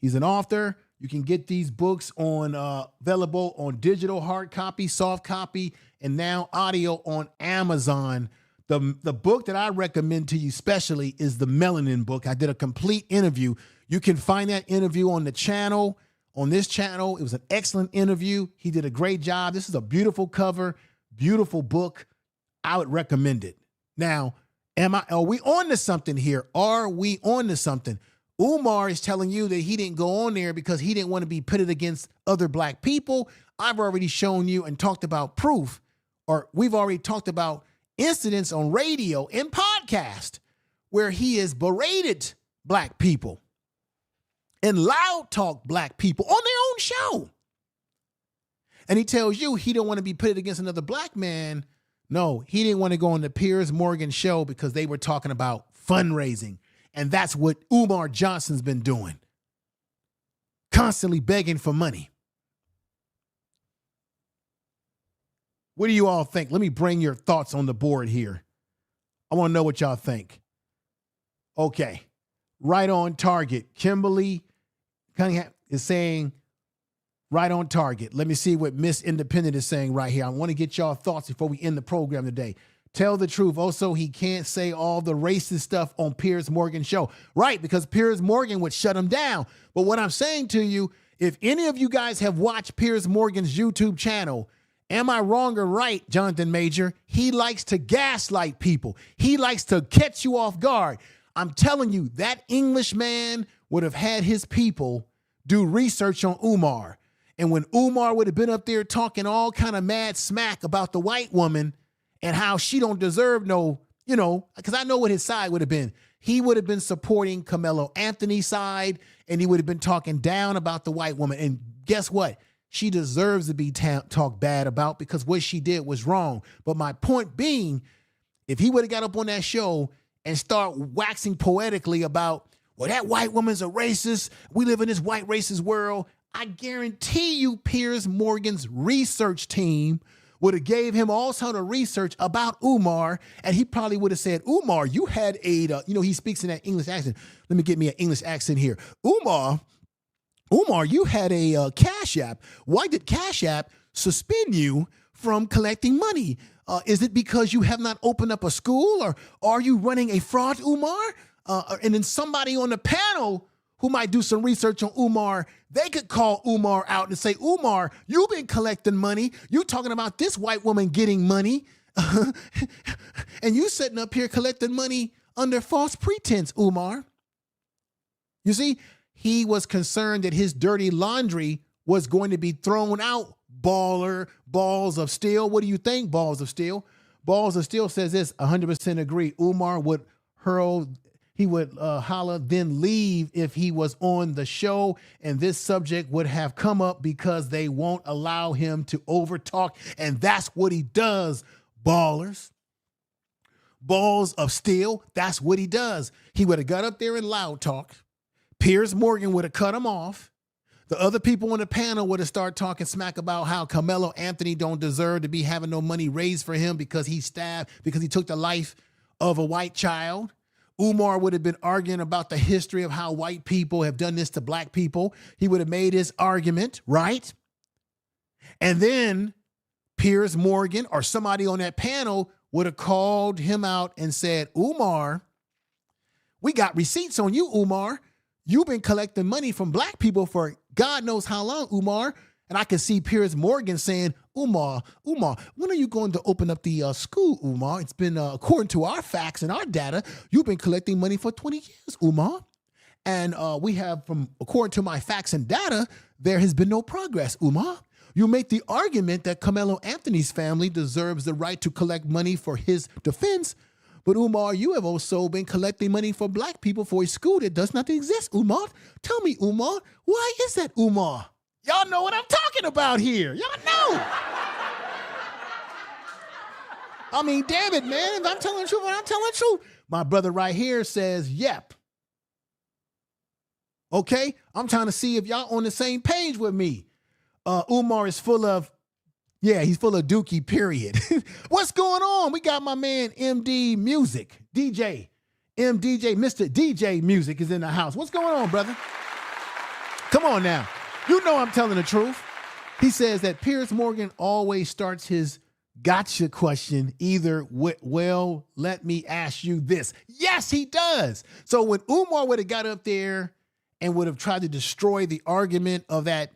He's an author. You can get these books on available on digital, hard copy, soft copy, and now audio on Amazon. The book that I recommend to you especially is the Melanin book. I did a complete interview. You can find that interview on the channel, on this channel. It was an excellent interview. He did a great job. This is a beautiful cover, beautiful book. I would recommend it. Now, are we on to something here? Are we on to something? Umar is telling you that he didn't go on there because he didn't want to be pitted against other black people. I've already shown you and talked about proof, or we've already talked about incidents on radio and podcast where he has berated black people and loud talk black people on their own show. And he tells you he don't want to be pitted against another black man. No, he didn't want to go on the Piers Morgan show because they were talking about fundraising. And that's what Umar Johnson's been doing. Constantly begging for money. What do you all think? Let me bring your thoughts on the board here. I want to know what y'all think. Okay. Right on target. Kimberly Cunningham is saying right on target. Let me see what Miss Independent is saying right here. I want to get y'all thoughts before we end the program today. Tell the truth. Also, he can't say all the racist stuff on Piers Morgan show. Right, because Piers Morgan would shut him down. But what I'm saying to you, if any of you guys have watched Piers Morgan's YouTube channel, am I wrong or right, Jonathan Major? He likes to gaslight people. He likes to catch you off guard. I'm telling you, that Englishman would have had his people do research on Umar. And when Umar would have been up there talking all kind of mad smack about the white woman and how she don't deserve no, because I know what his side would have been. He would have been supporting Carmelo Anthony's side, and he would have been talking down about the white woman. And guess what? She deserves to be talked bad about because what she did was wrong. But my point being, if he would have got up on that show and start waxing poetically about, well, that white woman's a racist, we live in this white racist world, I guarantee you Piers Morgan's research team would have gave him all sort of research about Umar, and he probably would have said, Umar, you had he speaks in that English accent. Let me get me an English accent here. Umar, you had a Cash App. Why did Cash App suspend you from collecting money? Is it because you have not opened up a school, or are you running a fraud, Umar? And then somebody on the panel who might do some research on Umar, they could call Umar out and say, Umar, you've been collecting money. You talking about this white woman getting money. And you sitting up here collecting money under false pretense, Umar. You see, he was concerned that his dirty laundry was going to be thrown out. Balls of Steel. What do you think, Balls of Steel? Balls of Steel says this, 100% agree. Umar would holler, then leave if he was on the show, and this subject would have come up because they won't allow him to overtalk, and that's what he does, ballers. Balls of Steel, that's what he does. He would have got up there and loud talk. Piers Morgan would have cut him off. The other people on the panel would have started talking smack about how Carmelo Anthony don't deserve to be having no money raised for him because he took the life of a white child. Umar would have been arguing about the history of how white people have done this to black people. He would have made his argument, right? And then Piers Morgan or somebody on that panel would have called him out and said, Umar, we got receipts on you, Umar. You've been collecting money from black people for God knows how long, Umar. And I can see Piers Morgan saying, Umar, when are you going to open up the school, Umar? It's been, according to our facts and our data, you've been collecting money for 20 years, Umar. And we have, according to my facts and data, there has been no progress, Umar. You make the argument that Carmelo Anthony's family deserves the right to collect money for his defense. But Umar, you have also been collecting money for black people for a school that does not exist, Umar. Tell me, Umar, why is that, Umar? Y'all know what I'm talking about here. Y'all know. I mean, damn it, man. If I'm telling the truth, I'm telling the truth. My brother right here says, yep. Okay? I'm trying to see if y'all on the same page with me. Umar is full of Yeah, he's full of dookie, period. What's going on? We got my man MD Music, DJ. MDJ, Mr. DJ Music is in the house. What's going on, brother? Come on now. You know I'm telling the truth. He says that Piers Morgan always starts his gotcha question either with, well, let me ask you this. Yes, he does. So when Umar would have got up there and would have tried to destroy the argument of that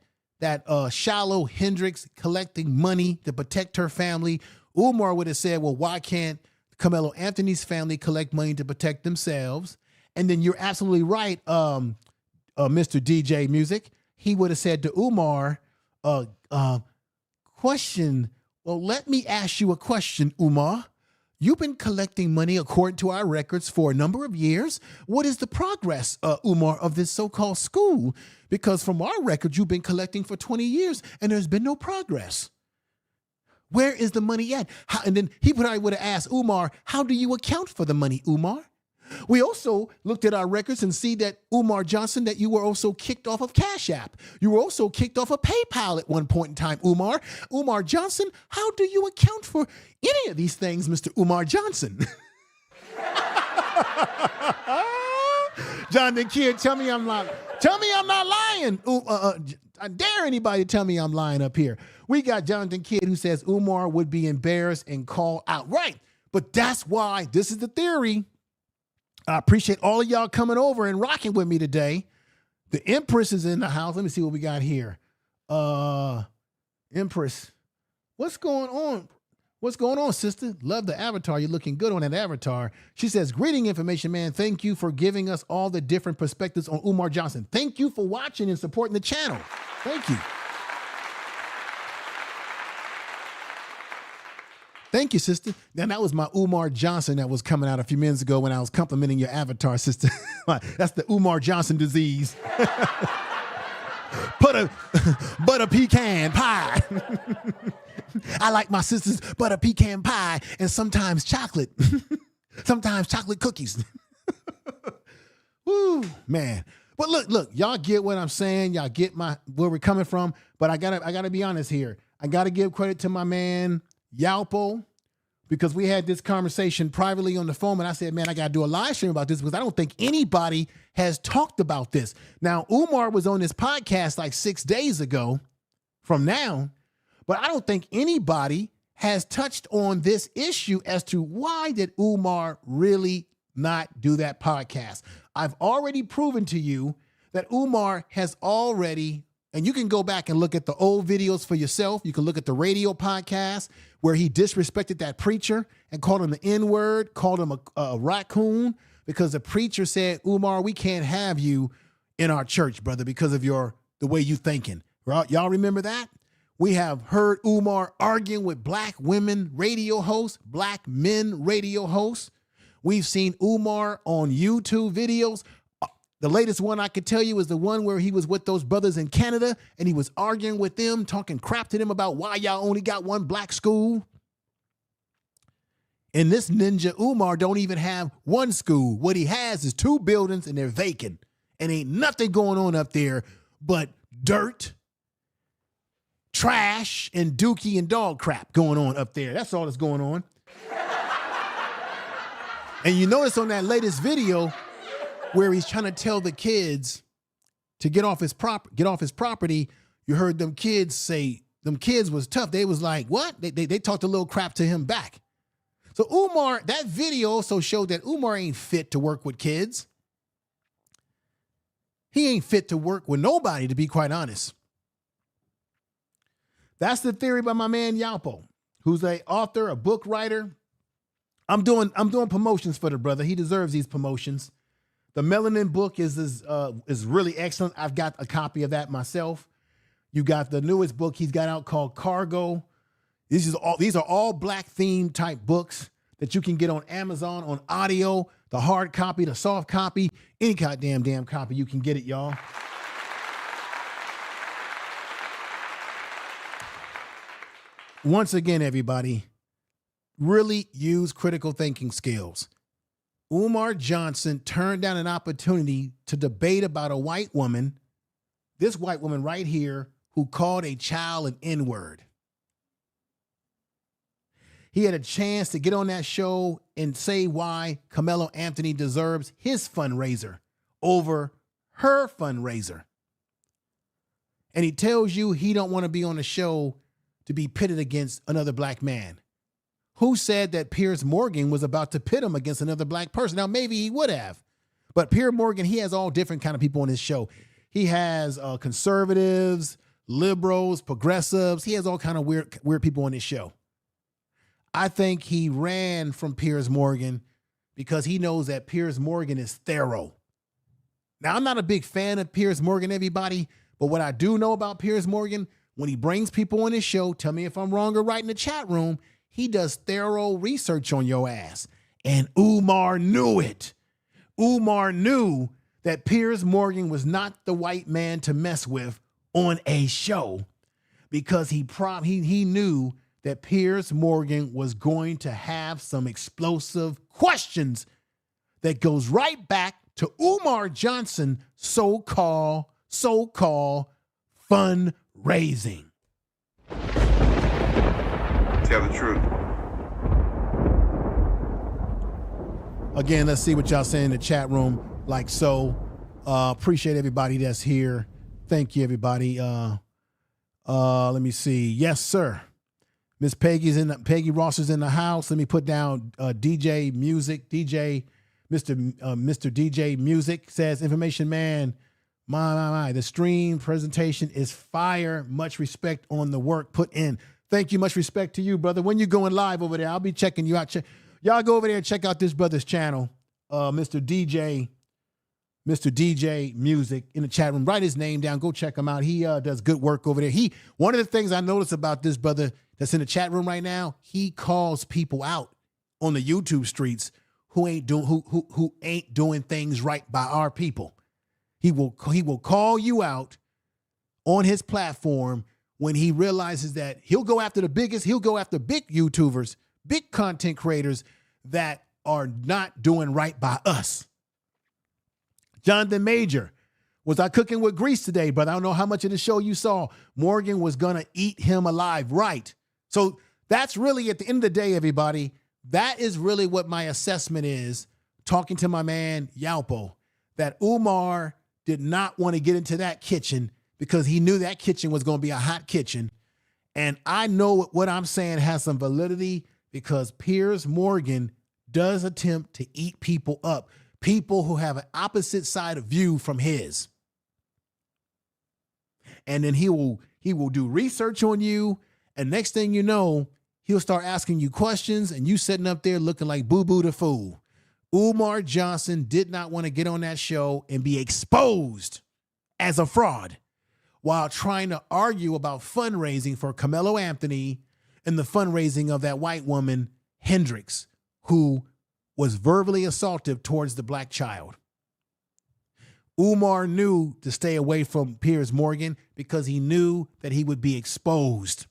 shallow Hendrix collecting money to protect her family, Umar would have said, well, why can't Carmelo Anthony's family collect money to protect themselves? And then you're absolutely right, Mr. DJ Music. He would have said to Umar, question, well, let me ask you a question, Umar. You've been collecting money according to our records for a number of years. What is the progress, Umar, of this so-called school? Because from our records, you've been collecting for 20 years and there's been no progress. Where is the money at? And then he probably would have asked Umar, how do you account for the money, Umar? We also looked at our records and see that Umar Johnson, that you were also kicked off of Cash App. You were also kicked off of PayPal at one point in time, Umar. Umar Johnson, how do you account for any of these things, Mr. Umar Johnson? John the Kid, tell me I'm not lying. I dare anybody to tell me I'm lying up here. We got Jonathan Kidd who says Umar would be embarrassed and call out. Right. But that's why this is the theory. I appreciate all of y'all coming over and rocking with me today. The Empress is in the house. Let me see what we got here. Empress, what's going on? What's going on, sister? Love the avatar. You're looking good on that avatar. She says, greeting information, man. Thank you for giving us all the different perspectives on Umar Johnson. Thank you for watching and supporting the channel. Thank you. Thank you, sister. Now, that was my Umar Johnson that was coming out a few minutes ago when I was complimenting your avatar, sister. That's the Umar Johnson disease. Butter pecan pie. I like my sister's butter pecan pie and sometimes chocolate. Sometimes chocolate cookies. Woo, man. But look, y'all get what I'm saying. Y'all get where we're coming from. But I gotta be honest here. I gotta give credit to my man Yalpo, because we had this conversation privately on the phone, and I said, man, I gotta do a live stream about this because I don't think anybody has talked about this. Now, Umar was on this podcast like 6 days ago from now, but I don't think anybody has touched on this issue as to why did Umar really not do that podcast. I've already proven to you that Umar has already, and you can go back and look at the old videos for yourself. You can look at the radio podcast where he disrespected that preacher and called him the N-word, called him a raccoon, because the preacher said, Umar, we can't have you in our church, brother, because of the way you thinking. Y'all remember that? We have heard Umar arguing with black women radio hosts, black men radio hosts. We've seen Umar on YouTube videos. The latest one I could tell you is the one where he was with those brothers in Canada and he was arguing with them, talking crap to them about why y'all only got one black school. And this ninja Umar don't even have one school. What he has is 2 buildings and they're vacant. And ain't nothing going on up there but dirt, trash, and dookie and dog crap going on up there. That's all that's going on. And you notice on that latest video where he's trying to tell the kids to get off his property, you heard them kids say, them kids was tough. They was like, what? They talked a little crap to him back. So Umar, that video also showed that Umar ain't fit to work with kids. He ain't fit to work with nobody, to be quite honest. That's the theory by my man Yalpo, who's an author, a book writer. I'm doing promotions for the brother. He deserves these promotions. The Melanin book is really excellent. I've got a copy of that myself. You got the newest book he's got out called Cargo. These are all black themed type books that you can get on Amazon on audio, the hard copy, the soft copy, any goddamn copy. You can get it, y'all. Once again, everybody, really use critical thinking skills. Umar Johnson turned down an opportunity to debate about a white woman, this white woman right here, who called a child an N-word. He had a chance to get on that show and say why Carmelo Anthony deserves his fundraiser over her fundraiser. And he tells you he don't want to be on the show to be pitted against another black man. Who said that Piers Morgan was about to pit him against another black person? Now, maybe he would have. But Piers Morgan, he has all different kind of people on his show. He has conservatives, liberals, progressives. He has all kind of weird people on his show. I think he ran from Piers Morgan because he knows that Piers Morgan is thorough. Now, I'm not a big fan of Piers Morgan, everybody, but what I do know about Piers Morgan, when he brings people on his show, tell me if I'm wrong or right in the chat room, he does thorough research on your ass. And Umar knew it. Umar knew that Piers Morgan was not the white man to mess with on a show because he knew that Piers Morgan was going to have some explosive questions that goes right back to Umar Johnson, so-called fundraising. Tell the truth. Again, let's see what y'all say in the chat room. Like so. Appreciate everybody that's here. Thank you, everybody. Let me see. Yes, sir. Miss Peggy Ross is in the house. Let me put down DJ Music. Mr. DJ Music says, information man, my. The stream presentation is fire. Much respect on the work put in. Thank you. Much respect to you, brother. When you going live over there, I'll be checking you out. Y'all go over there and check out this brother's channel, Mr. DJ Music in the chat room. Write his name down. Go check him out. He does good work over there. One of the things I noticed about this brother that's in the chat room right now, he calls people out on the YouTube streets who ain't doing things right by our people. He will call you out on his platform when he realizes that he'll go after big YouTubers, big content creators that are not doing right by us. Jonathan Major, was I cooking with grease today, brother? I don't know how much of the show you saw. Morgan was going to eat him alive, right? So that's really, at the end of the day, everybody, that is really what my assessment is, talking to my man Yalpo, that Umar did not want to get into that kitchen because he knew that kitchen was going to be a hot kitchen. And I know what I'm saying has some validity because Piers Morgan does attempt to eat people up, people who have an opposite side of view from his. And then he will do research on you. And next thing you know, he'll start asking you questions and you sitting up there looking like boo-boo the fool. Umar Johnson did not want to get on that show and be exposed as a fraud while trying to argue about fundraising for Carmelo Anthony and the fundraising of that white woman, Hendricks, who was verbally assaultive towards the black child. Umar knew to stay away from Piers Morgan because he knew that he would be exposed.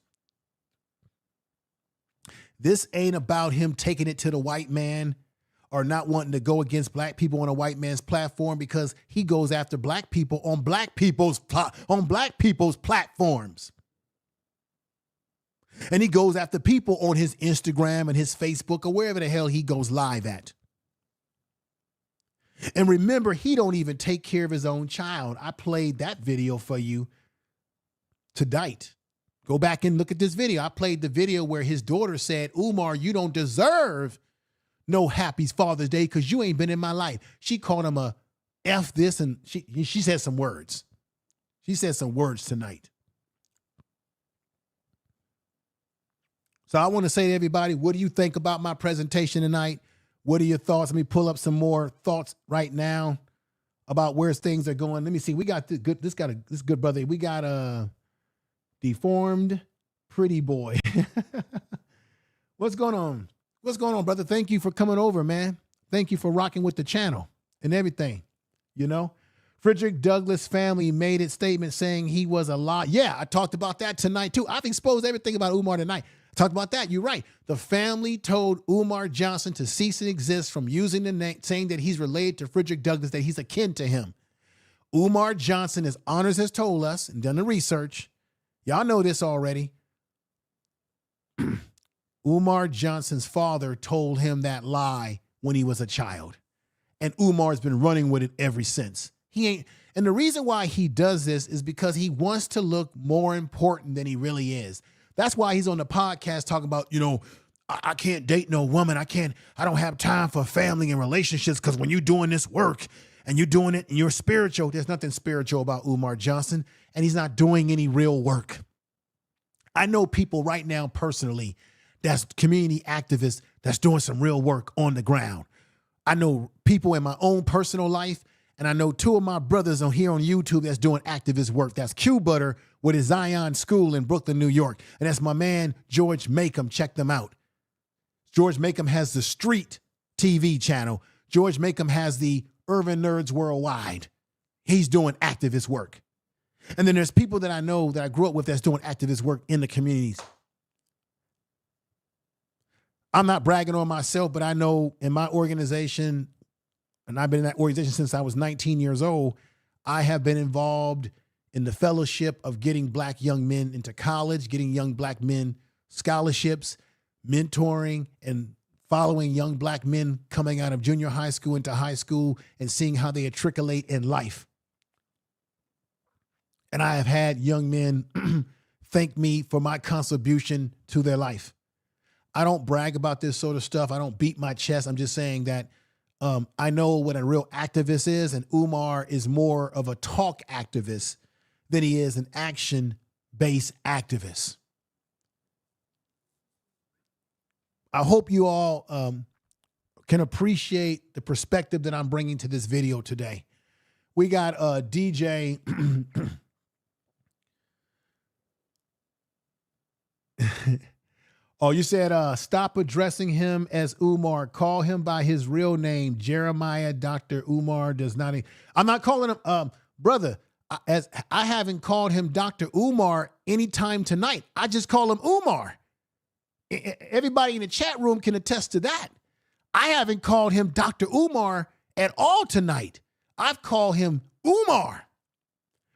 This ain't about him taking it to the white man or not wanting to go against black people on a white man's platform, because he goes after black people on black people's platforms. And he goes after people on his Instagram and his Facebook or wherever the hell he goes live at. And remember, he don't even take care of his own child. I played that video for you tonight. Go back and look at this video. I played the video where his daughter said, Umar, you don't deserve no happy Father's Day because you ain't been in my life. She called him a F this, and she said some words. She said some words tonight. So I want to say to everybody, what do you think about my presentation tonight? What are your thoughts? Let me pull up some more thoughts right now about where things are going. Let me see. We got this good brother. We got a deformed pretty boy. What's going on? What's going on, brother? Thank you for coming over, man. Thank you for rocking with the channel and everything. You know, Frederick Douglass family made a statement saying he was a lie. Yeah, I talked about that tonight too. I've exposed everything about Umar tonight. I talked about that. You're right. The family told Umar Johnson to cease and exist from using the name, saying that he's related to Frederick Douglass, that he's akin to him. Umar Johnson, as Honors has told us and done the research, y'all know this already. Umar Johnson's father told him that lie when he was a child. And Umar's been running with it ever since. And the reason why he does this is because he wants to look more important than he really is. That's why he's on the podcast talking about, I can't date no woman. I don't have time for family and relationships, because when you're doing this work and you're doing it and you're spiritual, there's nothing spiritual about Umar Johnson, and he's not doing any real work. I know people right now personally that's community activists that's doing some real work on the ground. I know people in my own personal life, and I know two of my brothers on here on YouTube that's doing activist work. That's Q Butter with his Zion School in Brooklyn, New York. And that's my man, George Makem. Check them out. George Makem has the Street TV channel. George Makem has the Urban Nerds Worldwide. He's doing activist work. And then there's people that I know that I grew up with that's doing activist work in the communities. I'm not bragging on myself, but I know in my organization, and I've been in that organization since I was 19 years old, I have been involved in the fellowship of getting black young men into college, getting young black men scholarships, mentoring and following young black men coming out of junior high school into high school and seeing how they matriculate in life. And I have had young men thank me for my contribution to their life. I don't brag about this sort of stuff. I don't beat my chest. I'm just saying that I know what a real activist is, and Umar is more of a talk activist than he is an action-based activist. I hope you all can appreciate the perspective that I'm bringing to this video today. We got DJ... Oh, you said stop addressing him as Umar. Call him by his real name, Jeremiah. Dr. Umar does not. I'm not calling him brother. As I haven't called him Dr. Umar anytime tonight. I just call him Umar. Everybody in the chat room can attest to that. I haven't called him Dr. Umar at all tonight. I've called him Umar,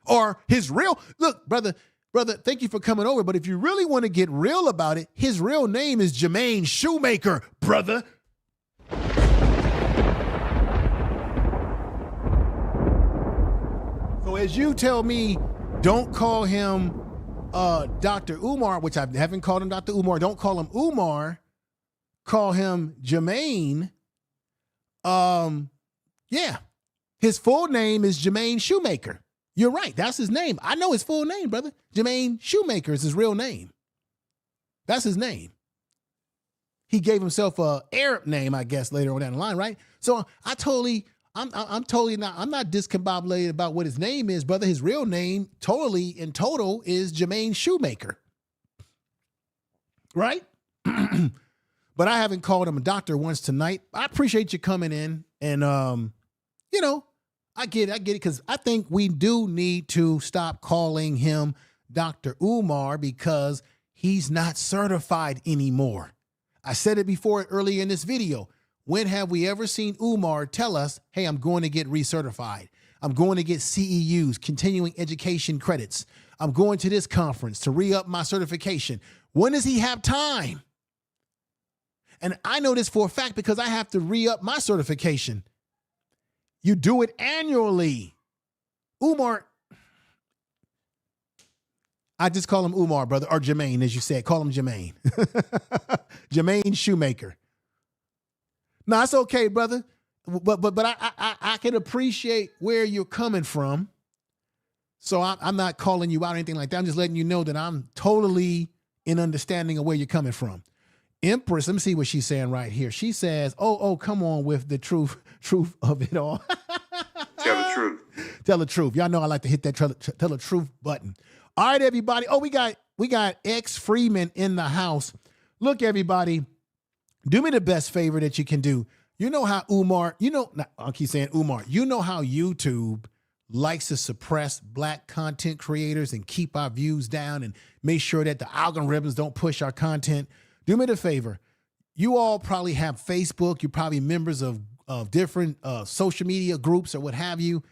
or his real. Look, brother. Brother, thank you for coming over, but if you really want to get real about it, his real name is Jermaine Shoemaker, brother. So as you tell me, don't call him Dr. Umar, which I haven't called him Dr. Umar. Don't call him Umar. Call him Jermaine. Yeah. His full name is Jermaine Shoemaker. You're right. That's his name. I know his full name, brother. Jermaine Shoemaker is his real name. That's his name. He gave himself a Arab name, I guess, later on down the line, right? So I'm not discombobulated about what his name is, brother. His real name, totally in total, is Jermaine Shoemaker. Right? But I haven't called him a doctor once tonight. I appreciate you coming in, and I get it, because I think we do need to stop calling him Dr. Umar, because he's not certified anymore. I said it before earlier in this video. When have we ever seen Umar tell us, hey, I'm going to get recertified. I'm going to get CEUs, continuing education credits. I'm going to this conference to re-up my certification. When does he have time? And I know this for a fact because I have to re-up my certification. You do it annually. Umar, I just call him Umar, brother, or Jermaine, as you said. Call him Jermaine. Jermaine Shoemaker. No, it's okay, brother. But I can appreciate where you're coming from. So I'm not calling you out or anything like that. I'm just letting you know that I'm totally in understanding of where you're coming from. Empress, let me see what she's saying right here. She says, oh, come on with the truth of it all. Tell the truth. Tell the truth. Y'all know I like to hit that tell the truth button. All right, everybody. Oh, we got X Freeman in the house. Look, everybody, do me the best favor that you can do. You know how Umar, I keep saying Umar, you know how YouTube likes to suppress black content creators and keep our views down and make sure that the algorithms don't push our content. Do me the favor. You all probably have Facebook. You're probably members of different social media groups or what have you.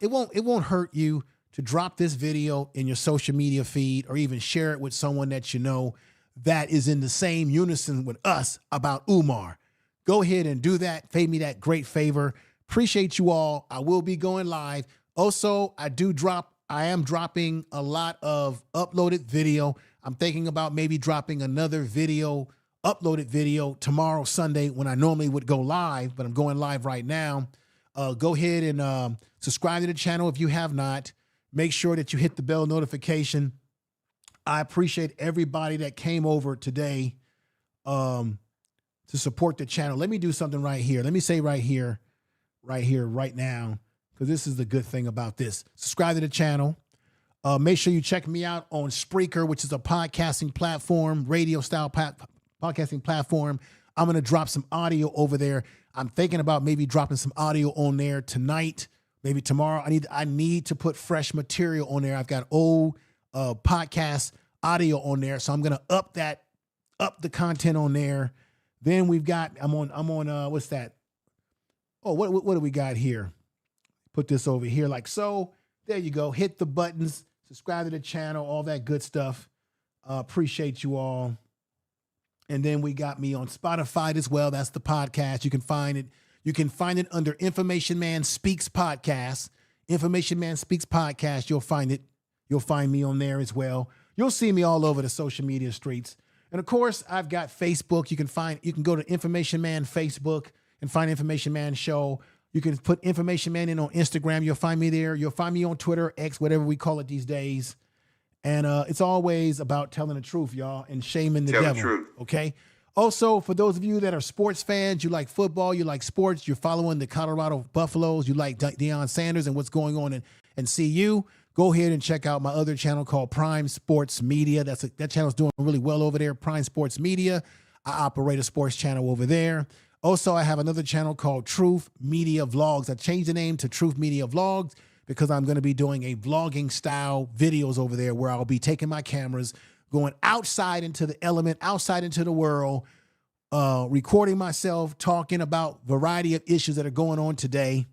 It won't hurt you to drop this video in your social media feed or even share it with someone that you know. that is in the same unison with us about Umar. Go ahead and do that. Pay me that great favor. Appreciate you all. I will be going live. Also, I am dropping a lot of uploaded video. I'm thinking about maybe dropping another uploaded video tomorrow, Sunday, when I normally would go live, but I'm going live right now. Go ahead and subscribe to the channel if you have not. Make sure that you hit the bell notification. I appreciate everybody that came over today to support the channel. Let me do something right here. Let me say right now, because this is the good thing about this. Subscribe to the channel. Make sure you check me out on Spreaker, which is a podcasting platform, radio style podcasting platform. I'm going to drop some audio over there. I'm thinking about maybe dropping some audio on there tonight, maybe tomorrow. I need to put fresh material on there. I've got old podcast audio on there, so I'm going to up the content on there. Then I'm on what's that? Oh, what do we got here? Put this over here like so. There you go. Hit the buttons, subscribe to the channel, all that good stuff. Appreciate you all. And then we got me on Spotify as well. That's the podcast. You can find it. You can find it under Information Man Speaks Podcast. Information Man Speaks Podcast. You'll find it. You'll find me on there as well. You'll see me all over the social media streets. And of course, I've got Facebook. You can go to Information Man Facebook and find Information Man Show. You can put Information Man in on Instagram. You'll find me there. You'll find me on Twitter, X, whatever we call it these days. And it's always about telling the truth, y'all, and shaming the devil. Truth. Okay. Also, for those of you that are sports fans, you like football, you like sports, you're following the Colorado Buffaloes, you like Deion Sanders and what's going on in CU, go ahead and check out my other channel called Prime Sports Media. That channel's doing really well over there, Prime Sports Media. I operate a sports channel over there. Also, I have another channel called Truth Media Vlogs. I changed the name to Truth Media Vlogs because I'm going to be doing a vlogging style videos over there where I'll be taking my cameras, going outside into the element, outside into the world, recording myself, talking about variety of issues that are going on today.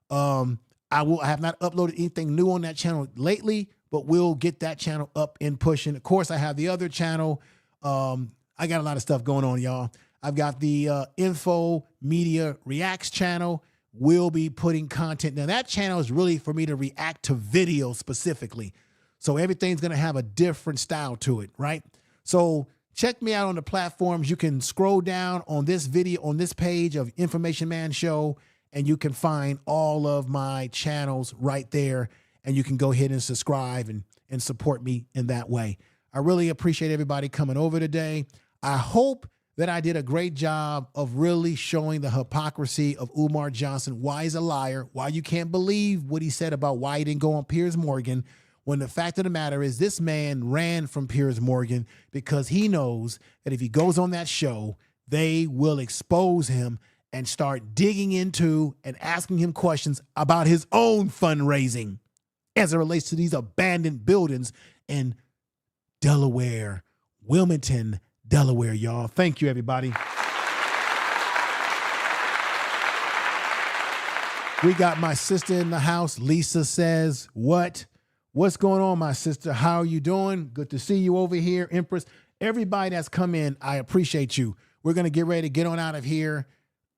I have not uploaded anything new on that channel lately, but we'll get that channel up and pushing. Of course, I have the other channel. I got a lot of stuff going on, y'all. I've got the Info Media Reacts channel. We'll be putting content. Now, that channel is really for me to react to videos specifically. So everything's going to have a different style to it, right? So check me out on the platforms. You can scroll down on this video, on this page of Information Man Show, and you can find all of my channels right there. And you can go ahead and subscribe and support me in that way. I really appreciate everybody coming over today. I hope that I did a great job of really showing the hypocrisy of Umar Johnson, why he's a liar, why you can't believe what he said about why he didn't go on Piers Morgan, when the fact of the matter is this man ran from Piers Morgan because he knows that if he goes on that show, they will expose him and start digging into and asking him questions about his own fundraising as it relates to these abandoned buildings in Delaware, Wilmington, Delaware, y'all. Thank you, everybody. We got my sister in the house. Lisa says, what's going on, my sister? How are you doing? Good to see you over here, Empress. Everybody that's come in, I appreciate you. We're going to get ready to get on out of here.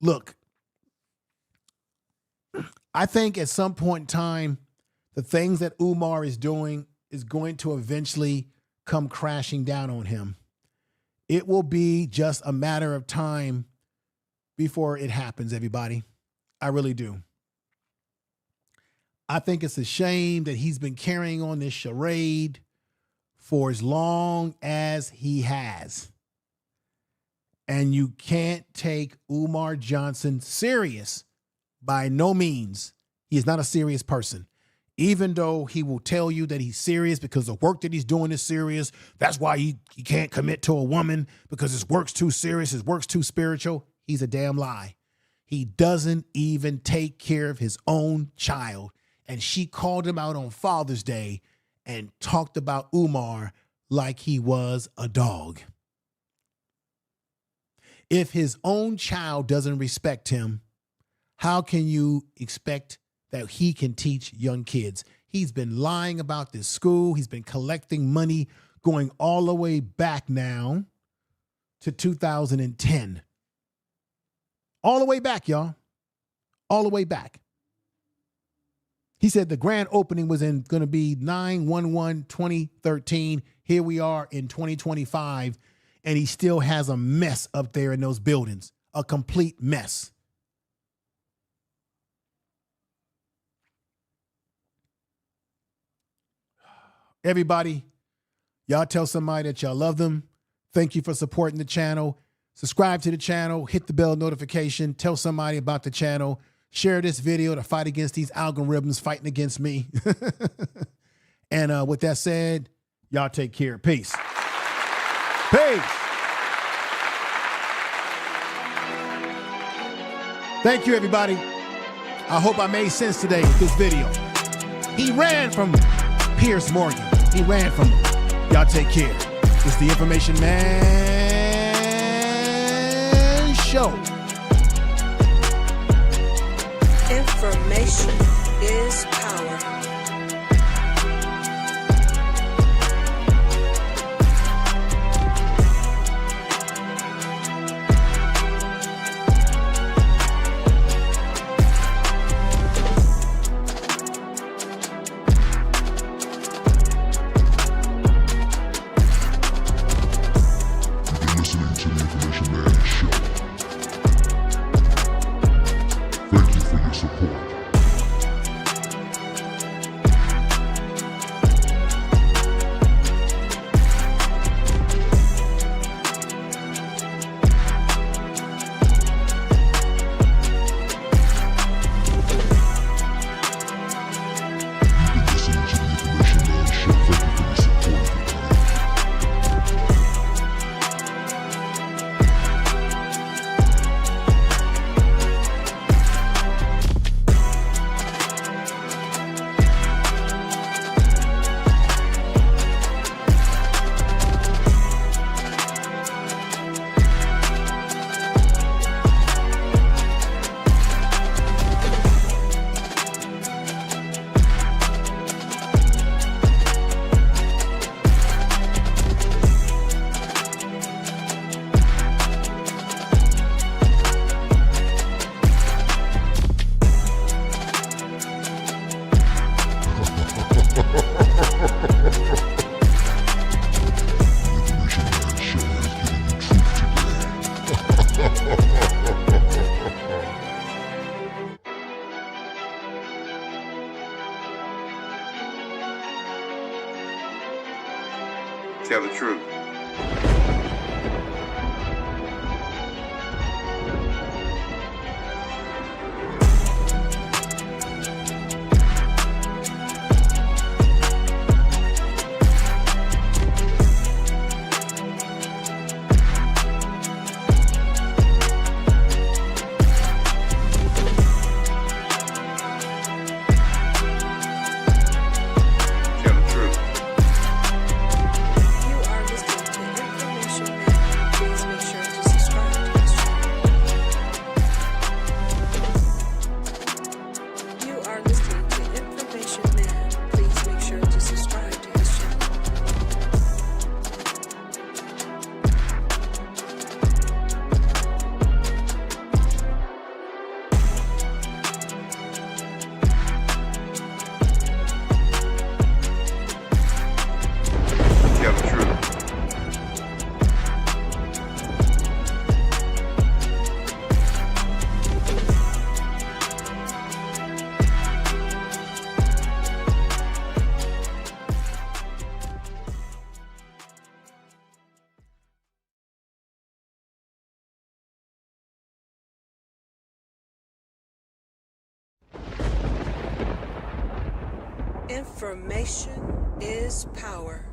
Look, I think at some point in time, the things that Umar is doing is going to eventually come crashing down on him. It will be just a matter of time before it happens, everybody. I really do. I think it's a shame that he's been carrying on this charade for as long as he has. And you can't take Umar Johnson serious by no means. He is not a serious person. Even though he will tell you that he's serious because the work that he's doing is serious. That's why he can't commit to a woman because his work's too serious, his work's too spiritual. He's a damn lie. He doesn't even take care of his own child. And she called him out on Father's Day and talked about Umar like he was a dog. If his own child doesn't respect him, how can you expect that he can teach young kids? He's been lying about this school. He's been collecting money, going all the way back now to 2010. All the way back, y'all. All the way back. He said the grand opening was going to be 9/11/2013. Here we are in 2025, and he still has a mess up there in those buildings, a complete mess. Everybody, y'all tell somebody that y'all love them. Thank you for supporting the channel. Subscribe to the channel, hit the bell notification, tell somebody about the channel, share this video to fight against these algorithms fighting against me. And with that said, y'all take care. Peace. Peace. Thank you, everybody. I hope I made sense today with this video. He ran from Piers Morgan. He ran from him. Y'all take care. It's the Information Man Show. Information is power. Tell the truth. Information is power.